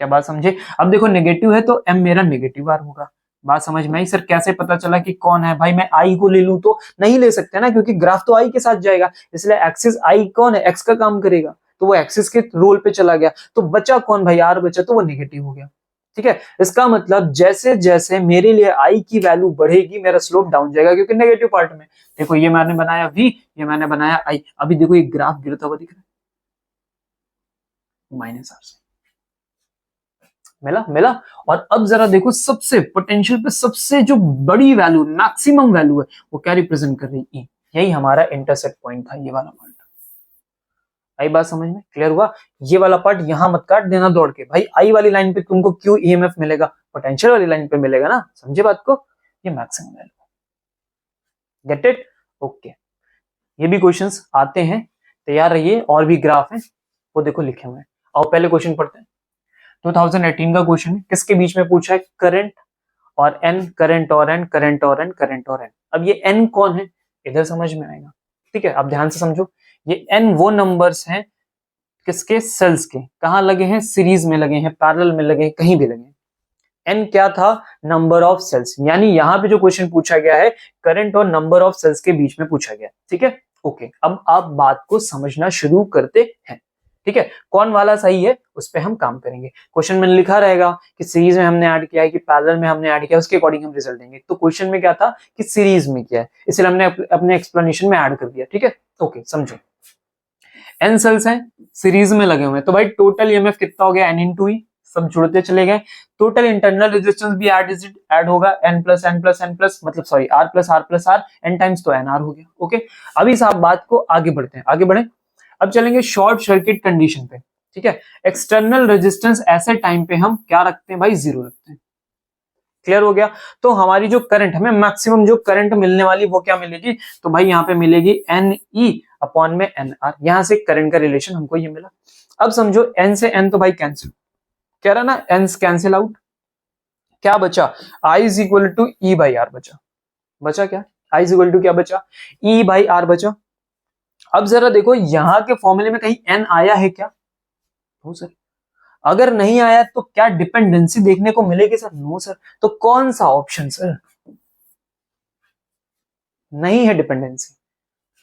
क्या बात समझे? अब देखो नेगेटिव है तो m मेरा नेगेटिव r होगा। बात समझ में आई? सर कैसे पता चला कि कौन है? भाई मैं i को ले लूं तो नहीं ले सकते ना, क्योंकि ग्राफ तो i के साथ जाएगा, इसलिए एक्सिस i कौन है, x का काम करेगा, तो वो एक्सिस के रोल पे चला गया, तो बचा कौन भाई, r बचा, तो वो नेगेटिव हो गया। ठीक है, इसका मतलब जैसे जैसे मेरे लिए i की वैल्यू बढ़ेगी मेरा स्लोप डाउन जाएगा, क्योंकि नेगेटिव पार्ट में देखो ये मैंने बनाया v, ये मैंने बनाया i, अभी देखो ये ग्राफ गिरता हुआ दिख रहा है, माइनस r से मिला। और अब जरा देखो सबसे पोटेंशियल पे सबसे जो बड़ी वैल्यू, मैक्सिमम वैल्यू है, वो क्या रिप्रेजेंट कर रही है, E। यही हमारा इंटरसेप्ट पॉइंट था, ये वाला पार्ट। आई बात समझ में? क्लियर हुआ? ये वाला पार्ट यहां मत काट देना दौड़ के, भाई आई वाली लाइन पे तुमको क्यों ईएमएफ मिलेगा, पोटेंशियल वाली लाइन पे मिलेगा ना, समझे बात को? ये maximum value, get it? Okay, ये भी क्वेश्चंस आते हैं, तैयार रहिए, और भी ग्राफ हैं वो देखो लिखे हुए हैं। और पहले क्वेश्चन पढ़ते हैं। 2018 का क्वेश्चन है, किसके बीच में पूछा है, करंट और एन, करंट और एन, करंट और एन, करंट और एन। अब ये एन कौन है, इधर समझ में आएगा। ठीक है, अब ध्यान से समझो, ये एन वो नंबर्स हैं किसके, सेल्स के, कहां लगे हैं, सीरीज में लगे हैं, पैरेलल में लगे हैं, कहीं भी लगे हैं। एन क्या था, नंबर ऑफ सेल्स, यानी यहां पे जो क्वेश्चन पूछा गया है करंट और नंबर ऑफ सेल्स के बीच में पूछा गया। ठीक है, ओके, अब आप बात को समझना शुरू करते हैं। ठीक है, कौन वाला सही है उस पर हम काम करेंगे। क्वेश्चन में लिखा रहेगा कि सीरीज में हमने ऐड किया है कि पैरेलल में हमने ऐड किया, उसके अकॉर्डिंग हम रिजल्ट देंगे। तो क्वेश्चन में क्या था कि सीरीज में किया है, इसलिए हमने अपने एक्सप्लेनेशन में ऐड कर दिया। ठीक है, ओके, समझो, एन सेल्स हैं, सीरीज में लगे हुए हैं, तो भाई टोटल ईएमएफ कितना हो गया, एन इंटू ई, सब जुड़ते चले गए। टोटल इंटरनल रेजिस्टेंस भी ऐड होगा, N plus N plus N plus, मतलब sorry R plus R plus R, N times तो एन आर हो गया। ओके, अभी इस आप बात को आगे बढ़ते हैं, आगे बढ़े। अब चलेंगे शॉर्ट सर्किट कंडीशन पे। ठीक है, एक्सटर्नल रेजिस्टेंस ऐसे टाइम पे हम क्या रखते हैं भाई, जीरो रखते हैं। क्लियर हो गया? तो हमारी जो करंट, हमें मैक्सिमम जो करंट मिलने वाली वो क्या मिलेगी, तो भाई यहाँ पे मिलेगी एन ई अपॉन में एन आर, यहां से करंट का रिलेशन हमको ये मिला। अब समझो एन से एन तो भाई कैंसिल, कह रहा ना एन कैंसिल आउट, क्या बचा, I is equal to E by R बचा क्या, आई इज इक्वल टू क्या बचा, ई बाई आर बचा। अब जरा देखो यहां के फॉर्मूले में कहीं एन आया है क्या, नो सर। अगर नहीं आया तो क्या डिपेंडेंसी देखने को मिलेगी सर, नो सर। तो कौन सा ऑप्शन सर, नहीं है डिपेंडेंसी,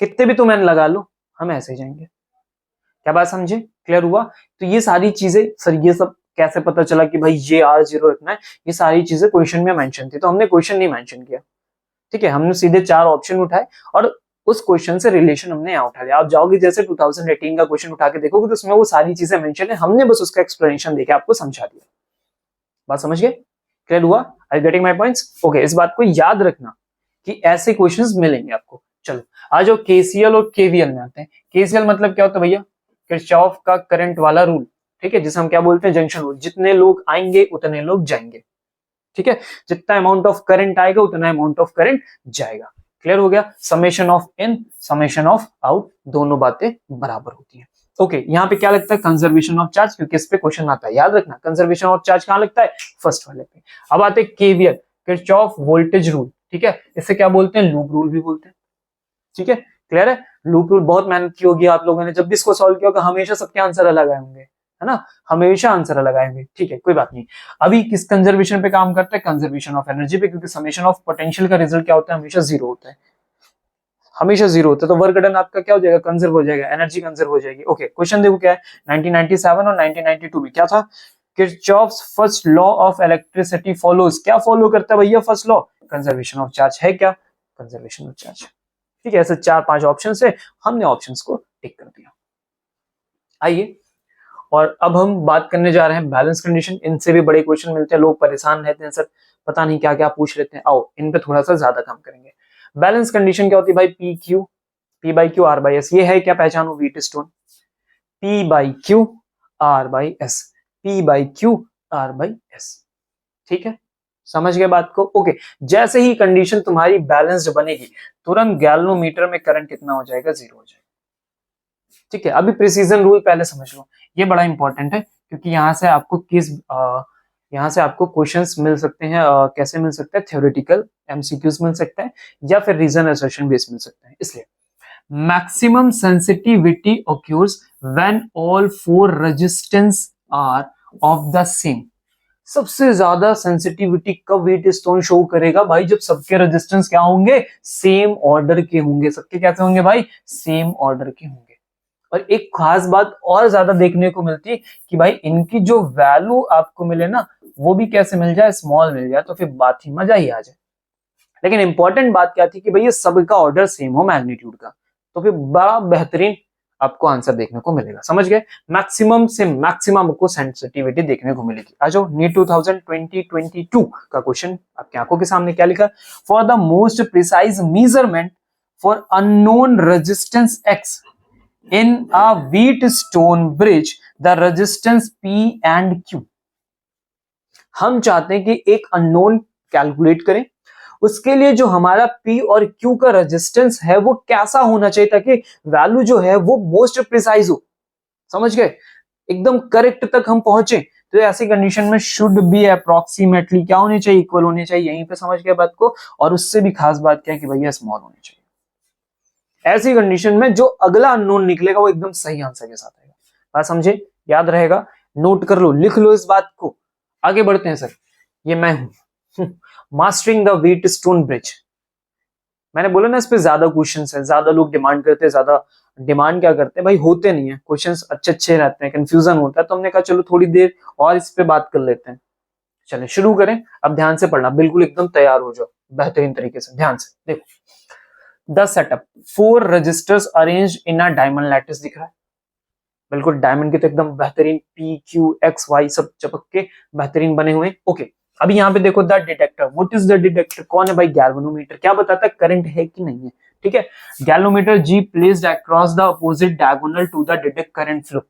कितने भी तुम एन लगा लो हम ऐसे ही जाएंगे। क्या बात समझे? क्लियर हुआ? तो ये सारी चीजें सर, ये सब कैसे पता चला कि भाई ये आर जीरो रखना है, ये सारी चीजें क्वेश्चन में मेंशन थी, तो हमने क्वेश्चन नहीं मेंशन किया। ठीक है, हमने सीधे 4 ऑप्शन उठाए और उस क्वेश्चन से रिलेशन हमने यहाँ उठा लिया। आप जाओगे जैसे 2018 का क्वेश्चन उठा के देखोगे तो उसमें वो सारी चीजें मेंशन है, हमने बस उसका एक्सप्लेनेशन देके आपको समझा दिया। बात समझ गए? क्लियर हुआ? Are you getting my points? Okay, इस बात को याद रखना कि ऐसे क्वेश्चंस मिलेंगे आपको। चलो आ जाओ केसीएल और केवीएल में आते हैं। केसीएल मतलब क्या होता है भैया, किरचॉफ का करंट वाला रूल। ठीक है, जिसे हम क्या बोलते हैं, जंक्शन रूल। जितने लोग आएंगे उतने लोग जाएंगे। ठीक है, जितना अमाउंट ऑफ करंट आएगा उतना अमाउंट ऑफ करंट जाएगा। क्लियर हो गया? Summation of in, summation of out, दोनों बातें बराबर होती हैं। ओके, यहाँ पे क्या लगता है, कंजर्वेशन ऑफ चार्ज, क्योंकि इस पे क्वेश्चन आता है, याद रखना कंजर्वेशन ऑफ चार्ज कहां लगता है, फर्स्ट वाले पे। अब आते हैं केवीएल, किरचॉफ वोल्टेज रूल। ठीक है, इसे क्या बोलते हैं, लूप रूल भी बोलते हैं। ठीक है, क्लियर है? लूप रूल बहुत मेहनत की होगी आप लोगों ने, जब भी इसको सॉल्व किया होगा हमेशा सबके आंसर अलग आए होंगे, है ना, हमेशा आंसर अलग आएंगे। ठीक है, कोई बात नहीं। अभी किस कंजर्वेशन पे काम करता है, कंजर्वेशन ऑफ एनर्जी पे, क्योंकि समेशन ऑफ पोटेंशियल का रिजल्ट क्या होता है, हमेशा जीरो होता है, हमेशा जीरो होता है। तो वर्क डन आपका क्या हो जाएगा, कंजर्व हो जाएगा, एनर्जी कंजर्व हो जाएगी। ओके, क्वेश्चन देखो क्या है, 1997 और 1992 में क्या था, Kirchhoff's first law of electricity follows, क्या फॉलो करता है भैया, first law, conservation of charge है क्या, कंजर्वेशन ऑफ चार्ज। ठीक है, ऐसे 4-5 ऑप्शन है, हमने ऑप्शंस को टिक कर दिया। आइए, और अब हम बात करने जा रहे हैं बैलेंस कंडीशन। इनसे भी बड़े क्वेश्चन मिलते हैं, लोग परेशान रहते हैं सर पता नहीं क्या क्या पूछ लेते हैं। आओ इन पे थोड़ा सा ज्यादा काम करेंगे। बैलेंस कंडीशन क्या होती है भाई, P Q, P by Q R by S. ये है क्या, पहचानो, wheat stone, P by Q R by S, P by Q R by S. ठीक है, समझ गए बात को? ओके, जैसे ही कंडीशन तुम्हारी बैलेंस्ड बनेगी तुरंत गैल्वेनोमीटर में करंट कितना हो जाएगा, जीरो हो जाएगा। ठीक है, अभी प्रिसीजन रूल पहले समझ लो, ये बड़ा इंपॉर्टेंट है, क्योंकि यहां से आपको किस यहाँ से आपको क्वेश्चंस मिल सकते हैं, कैसे मिल सकते हैं, थ्योरेटिकल एमसीक्यूज मिल सकते हैं या फिर रीजन असर्शन बेस मिल सकते हैं। इसलिए maximum sensitivity occurs when all four resistance are of the same। सबसे ज्यादा सेंसिटिविटी कब वेट स्टोन शो करेगा भाई, जब सबके रेजिस्टेंस क्या होंगे, सेम ऑर्डर के होंगे। सबके कैसे होंगे भाई, सेम ऑर्डर के होंगे। और एक खास बात और ज्यादा देखने को मिलती है कि भाई इनकी जो वैल्यू आपको मिले ना, वो भी कैसे मिल जाए, स्मॉल मिल जाए, तो फिर बात ही मजा ही आ जाए। लेकिन इंपॉर्टेंट बात क्या थी कि भाई ये सबका ऑर्डर सेम हो मैग्नीट्यूड का, तो फिर बड़ा बेहतरीन आपको आंसर देखने को मिलेगा। समझ गए, मैक्सिमम से मैक्सिमम आपको सेंसिटिविटी देखने को मिलेगी। आ जाओ नीट 2022 का क्वेश्चन आपकी आंखों के सामने क्या लिखा, for the most precise measurement for unknown resistance x in a wheat stone bridge the resistance P and Q. हम चाहते हैं कि एक अननोन कैलकुलेट करें, उसके लिए जो हमारा P और Q का रेजिस्टेंस है वो कैसा होना चाहिए ताकि वैल्यू जो है वो मोस्ट प्रिसाइज हो। समझ गए, एकदम करेक्ट तक हम पहुंचे। तो ऐसी कंडीशन में शुड बी अप्रोक्सीमेटली क्या होनी चाहिए, इक्वल होनी चाहिए। यहीं पे समझ गए बात को। और उससे भी खास बात क्या है कि भैया स्मॉल होनी चाहिए। ऐसी कंडीशन में जो अगला अननोन निकलेगा वो एकदम सही आंसर के साथ आएगा। बात समझे, याद रहेगा, नोट कर लो, लिख लो इस बात को। आगे बढ़ते हैं सर, ये मैं हूं mastering the wheat stone bridge. मैंने बोला ना इस पे ज्यादा क्वेश्चंस है, ज्यादा लोग डिमांड करते हैं, ज्यादा डिमांड क्या करते हैं भाई, होते नहीं है क्वेश्चंस, अच्छे अच्छे रहते हैं, कंफ्यूजन होता है। तो हमने कहा चलो थोड़ी देर और इस पे बात कर लेते हैं। चलिए शुरू करें। अब ध्यान से पढ़ना, बिल्कुल एकदम तैयार हो जाओ बेहतरीन तरीके से। ध्यान से देखो, the setup 4 resistors arrange in a diamond lattice दिख रहा है, बिल्कुल डायमंड के तो एकदम बेहतरीन P Q X Y सब चपक के बेहतरीन बने हुए। ओके, अभी यहाँ पे देखो the detector, what is the detector, कौन है भाई, गैल्वेनोमीटर। क्या बताता है, करंट है कि नहीं है। ठीक है, galvanometer G placed across the opposite diagonal to the detect current flow.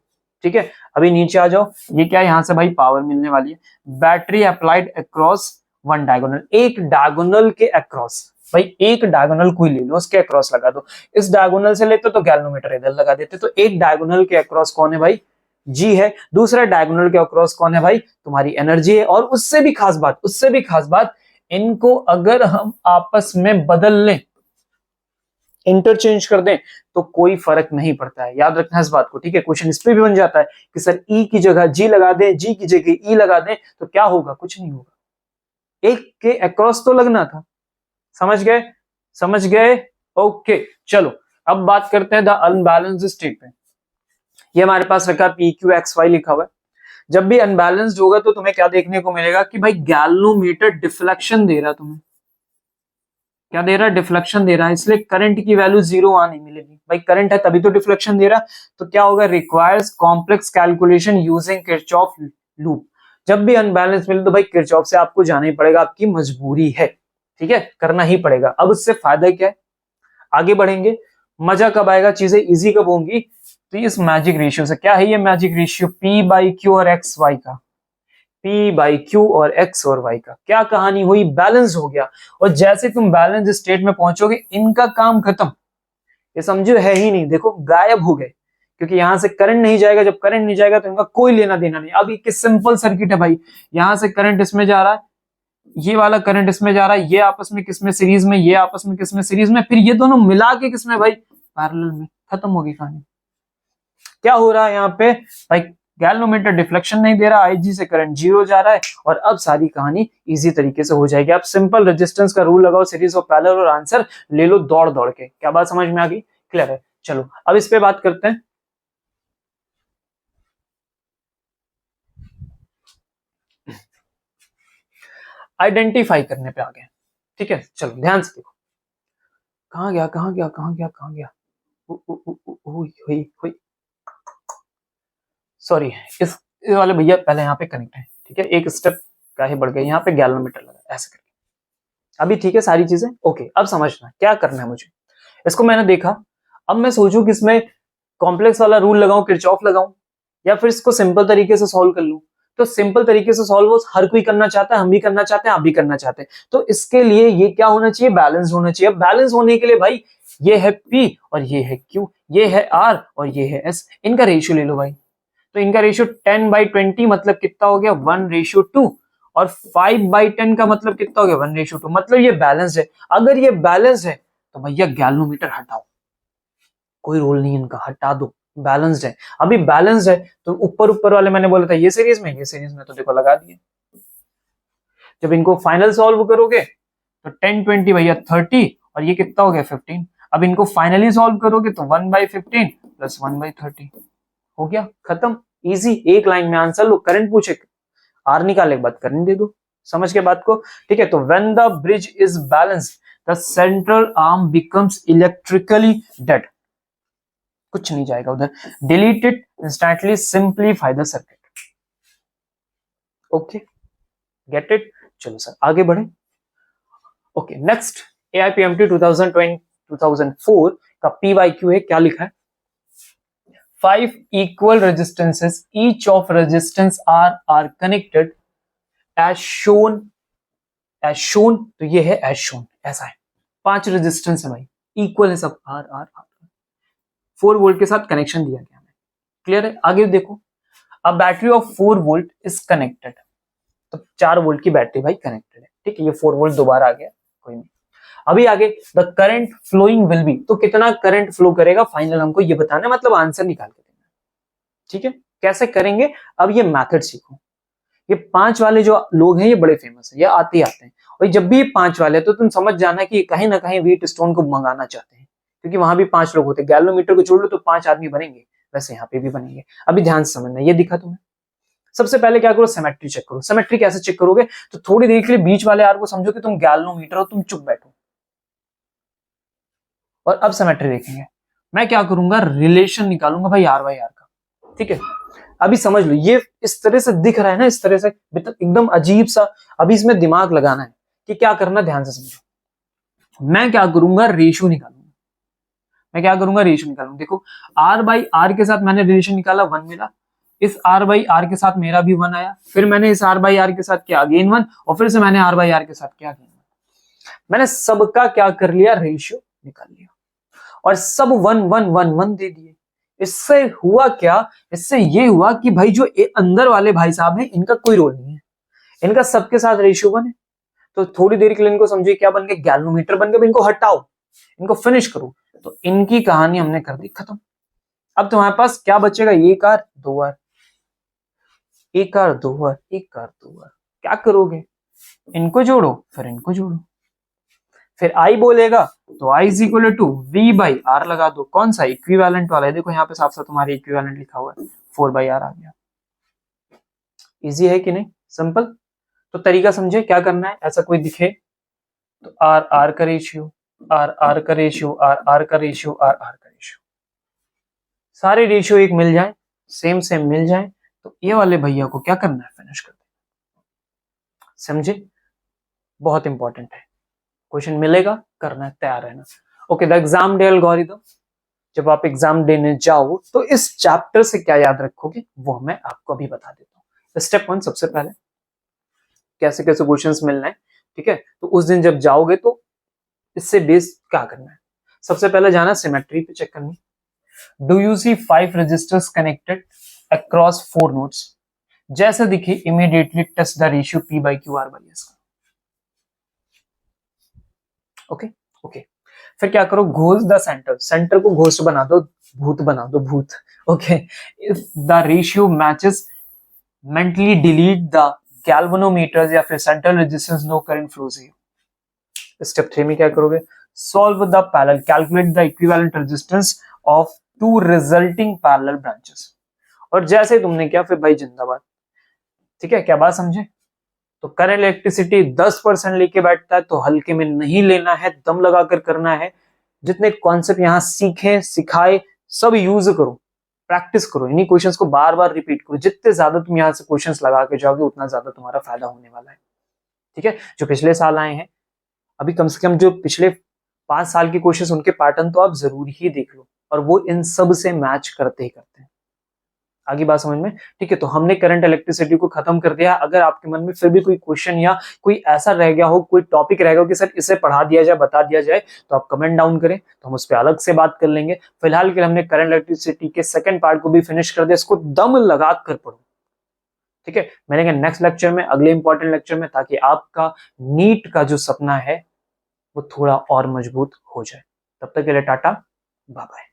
ठीक है, अभी नीचे आ जाओ, ये क्या है, यहाँ से भाई पावर मिलने वाली है। Battery applied across one diagonal, एक डायगोनल के अक्रॉस, भाई एक डायगोनल कोई ले लो, उसके अक्रॉस लगा दो। इस डायगोनल से लेते तो गैल्वेनोमीटर इधर लगा देते। तो एक डायगोनल के अक्रॉस कौन है भाई, जी है। दूसरा डायगोनल के अक्रॉस कौन है भाई, तुम्हारी एनर्जी है। और उससे भी खास बात, इनको अगर हम आपस में बदल लें, इंटरचेंज कर दें, तो कोई फर्क नहीं पड़ता है। याद रखना इस बात को। ठीक है, क्वेश्चन इस पे भी बन जाता है कि सर ई की जगह जी लगा दें, जी की जगह ई लगा दें, तो क्या होगा, कुछ नहीं होगा, एक के अक्रॉस तो लगना था। समझ गए। ओके, चलो अब बात करते हैं द अनबैलेंस्ड स्टेट पे। ये हमारे पास रखा PQXY लिखा हुआ है। जब भी अनबैलेंस्ड होगा तो तुम्हें क्या देखने को मिलेगा कि भाई गैल्वेनोमीटर डिफ्लेक्शन दे रहा है, तुम्हें क्या दे रहा है, डिफ्लेक्शन दे रहा है। इसलिए करंट की वैल्यू 0 नहीं मिलेगी। भाई करंट है तभी तो डिफ्लेक्शन दे रहा है। तो क्या होगा, requires complex calculation using Kirchhoff loop. जब भी अनबैलेंस मिले तो भाई किरचॉफ से आपको जाना ही पड़ेगा, आपकी मजबूरी है। ठीक है, करना ही पड़ेगा। अब उससे फायदा क्या है, आगे बढ़ेंगे, मजा कब आएगा, चीजें इजी कब होंगी, तो इस मैजिक रेशियो से। क्या है ये मैजिक रेशियो, P/Q और XY का, P/Q और X और Y का। क्या कहानी हुई, बैलेंस हो गया। और जैसे तुम बैलेंस स्टेट में पहुंचोगे, इनका काम खत्म, ये समझो है ही नहीं, देखो गायब हो गए। क्योंकि यहां से करंट नहीं जाएगा, जब करंट नहीं जाएगा तो इनका कोई लेना देना नहीं। अब ये सिंपल सर्किट है भाई, यहां से करंट इसमें जा रहा है, ये वाला करंट इसमें जा रहा है, ये आपस में किसमें सीरीज में, ये आपस में किसमें सीरीज में, फिर ये दोनों मिला के किसमें भाई, पैरेलल में। खत्म होगी कहानी। क्या हो रहा है यहाँ पे भाई, गैल्वेनोमीटर डिफ्लेक्शन नहीं दे रहा, IG से करंट 0 जा रहा है। और अब सारी कहानी इजी तरीके से हो जाएगी। आप सिंपल रेजिस्टेंस का रूल लगाओ, सीरीज और पैरेलल, और आंसर ले लो दौड़ दौड़ के। क्या बात समझ में आ गई, क्लियर है। चलो अब इस पे बात करते हैं। आइडेंटिफाई करने पे आ गए। ठीक है, चलो ध्यान से देखो, कहां गया सॉरी, इस वाले भैया पहले यहाँ पे कनेक्ट है। ठीक है, एक स्टेप का ही बढ़ गया, यहाँ पे गैल्वेनोमीटर लगा ऐसे करके। अभी ठीक है सारी चीजें ओके। अब समझना क्या करना है मुझे, इसको मैंने देखा, अब मैं सोचूं कि इसमें कॉम्प्लेक्स वाला रूल लगाऊं, किरचॉफ लगाऊं, या फिर इसको सिंपल तरीके से सॉल्व कर लूं। तो सिंपल तरीके से सॉल्व हर कोई करना चाहता है, हम भी करना चाहते हैं, आप भी करना चाहते हैं। तो इसके लिए ये क्या होना चाहिए, बैलेंस होना चाहिए। बैलेंस होने के लिए भाई ये है P और ये है Q, ये है R और ये है S, इनका रेशियो ले लो भाई। तो इनका रेशियो 10/20 मतलब कितना हो गया, 1:2। और 5/10 का मतलब कितना हो गया 1:2, मतलब ये बैलेंस है। अगर ये बैलेंस है तो भैया गैल्वेनोमीटर हटाओ, कोई रोल नहीं इनका, हटा दो, बैलेंस्ड है। अभी बैलेंस्ड है तो ऊपर ऊपर वाले मैंने बोला था ये सीरीज में, ये सीरीज में तो देखो लगा दिए। जब इनको फाइनल सॉल्व करोगे तो 10 20 भैया 30 और ये कितना हो गया 15। अब इनको फाइनली सॉल्व करोगे तो 1/15 प्लस 1/30 हो गया, खत्म, इजी, एक लाइन में आंसर लो। करंट पूछे, आर निकाले के बाद करंट दे दो, समझ के बात को। ठीक है, तो when the bridge is balanced the central arm becomes electrically dead, कुछ नहीं जाएगा उधर, delete it instantly, simplify the circuit. Okay, get it. चलो सर आगे बढ़े। ओके, नेक्स्ट AIPMT 2004 का PYQ है, क्या लिखा है? 5 equal resistances, each of resistance are connected as shown, तो ये है as shown, ऐसा है। 5 रेजिस्टेंस है भाई, इक्वल है सब, R R R, 4 वोल्ट के साथ कनेक्शन दिया गया है, क्लियर है? आगे देखो, अ battery of 4 volt is connected, तो 4 वोल्ट की बैटरी भाई कनेक्टेड है, ठीक है, ये 4 वोल्ट दोबारा आ गया, कोई नहीं। अभी आगे the current flowing will be, तो कितना करंट फ्लो करेगा फाइनल हमको ये बताना है, मतलब आंसर निकाल के देना, ठीक है? कैसे करेंगे, अब ये मेथड सीखो। ये 5 वाले जो लोग हैं ये बड़े फेमस है, ये आते ही आते हैं, और जब भी ये 5 वाले तो तुम समझ जाना कि कहीं ना कहीं व्हीट स्टोन को मंगाना चाहते हैं, क्योंकि वहां भी 5 लोग होते हैं, गैल्वेनोमीटर को छोड़ लो तो 5 आदमी बनेंगे, वैसे यहाँ पे भी बनेंगे। अभी ध्यान से समझना, ये दिखा तुम्हें। सबसे पहले क्या करो, सिमेट्री चेक करो। सिमेट्री कैसे चेक करोगे, तो थोड़ी देर के लिए बीच वाले आर को समझो कि तुम गैल्वेनोमीटर हो, तुम चुप बैठो, और अब सिमेट्री देखेंगे। मैं क्या करूंगा, रिलेशन निकालूंगा भाई R बाई R का, ठीक है? अभी समझ लो, ये इस तरह से दिख रहा है ना, इस तरह से एकदम अजीब सा, अभी इसमें दिमाग लगाना है कि क्या करना, ध्यान से समझो। मैं क्या करूंगा, रेशियो निकालूंगा। मैं क्या करूंगा, रेशियो निकालूंगा। देखो R बाई R के साथ मैंने रिलेशन निकाला, 1 मिला, इस R बाई R के साथ मेरा भी 1 आया, फिर मैंने इस R बाई R के साथ किया अगेन 1, और फिर से मैंने R बाई R के साथ किया अगेन 1। मैंने सबका क्या कर लिया, रेशियो निकाल लिया, और सब 1 1 1 1 दे दिए। इससे हुआ क्या, इससे ये हुआ कि भाई जो अंदर वाले भाई साहब हैं इनका कोई रोल नहीं है, इनका सबके साथ रेशियो 1 है। तो थोड़ी देर के लिए इनको समझिए क्या बन गए, गैल्वेनोमीटर बन गए। इनको हटाओ, इनको फिनिश करो, तो इनकी कहानी हमने कर दी खत्म। अब तुम्हारे पास क्या बचेगा, एक आर दो आर, एक आर दो आर, एक आर दो आर। क्या करोगे, इनको जोड़ो फिर इनको जोड़ो, फिर आई बोलेगा तो I is equal to V by R लगा दो, कौन सा, इक्विवेलेंट वाला है। देखो यहाँ पे साफ साफ तुम्हारे इक्विवेलेंट लिखा हुआ है, 4/r आ गया। इजी है कि नहीं, सिंपल। तो तरीका समझे क्या करना है, ऐसा कोई दिखे तो आर आर का रेशियो, आर आर का रेशियो, आर आर का रेशियो, आर आर का रेशियो, सारे रेशियो एक मिल जाए, सेम सेम मिल जाए, तो ये वाले भैया को क्या करना है, फिनिश कर देना। समझे, बहुत इंपॉर्टेंट है, क्वेश्चन मिलेगा, करना है, तैयार रहना। Okay, the exam day algorithm, जब आप एग्जाम देने जाओ तो इस चैप्टर से क्या याद रखोगे वो मैं आपको अभी बता देता हूँ। स्टेप 1, सबसे पहले कैसे कैसे क्वेश्चंस मिलना है, ठीक है? तो उस दिन जब जाओगे तो इससे बेस क्या करना है, सबसे पहले जाना सिमेट्री पे चेक करनी। Do you see 5 registers connected across 4 nodes, जैसे दिखे immediately test the ratio P by Q R by S का। ओके ओके, फिर क्या करो, घोष द सेंटर, सेंटर को घोस्ट बना दो, भूत बना दो, भूत। Okay, if the ratio matches mentally delete the galvanometers या फिर central resistance, no current flows here. Step 3 में क्या करोगे, solve the parallel, calculate the equivalent resistance of 2 resulting parallel branches, और जैसे तुमने किया फिर भाई जिंदाबाद, ठीक है? क्या बात समझे? तो करंट इलेक्ट्रिसिटी 10% लेके बैठता है तो हल्के में नहीं लेना है, दम लगाकर करना है। जितने कॉन्सेप्ट यहाँ सीखे सिखाए सब यूज करो, प्रैक्टिस करो, इन्हीं क्वेश्चंस को बार बार रिपीट करो। जितने ज्यादा तुम यहाँ से क्वेश्चंस लगा के जाओगे उतना ज्यादा तुम्हारा फायदा होने वाला है, ठीक है? जो पिछले साल आए हैं, अभी कम से कम जो पिछले 5 साल के क्वेश्चंस उनके पैटर्न तो आप जरूर ही देख लो, और वो इन सब से मैच करते ही करते हैं। आगे बात समझ में, ठीक है? तो हमने करंट इलेक्ट्रिसिटी को खत्म कर दिया। अगर आपके मन में फिर भी कोई क्वेश्चन या कोई ऐसा रह गया हो, कोई टॉपिक रह गया हो कि सर इसे पढ़ा दिया जाए, बता दिया जाए, तो आप कमेंट डाउन करें, तो हम उस पर अलग से बात कर लेंगे। फिलहाल के लिए हमने करंट इलेक्ट्रिसिटी के सेकंड पार्ट को भी फिनिश कर दिया, इसको दम लगा कर पढ़ो, ठीक है, मिलेंगे नेक्स्ट लेक्चर में, अगले इंपॉर्टेंट लेक्चर में, ताकि आपका नीट का जो सपना है वो थोड़ा और मजबूत हो जाए। तब तक के लिए टाटा, बाय बाय।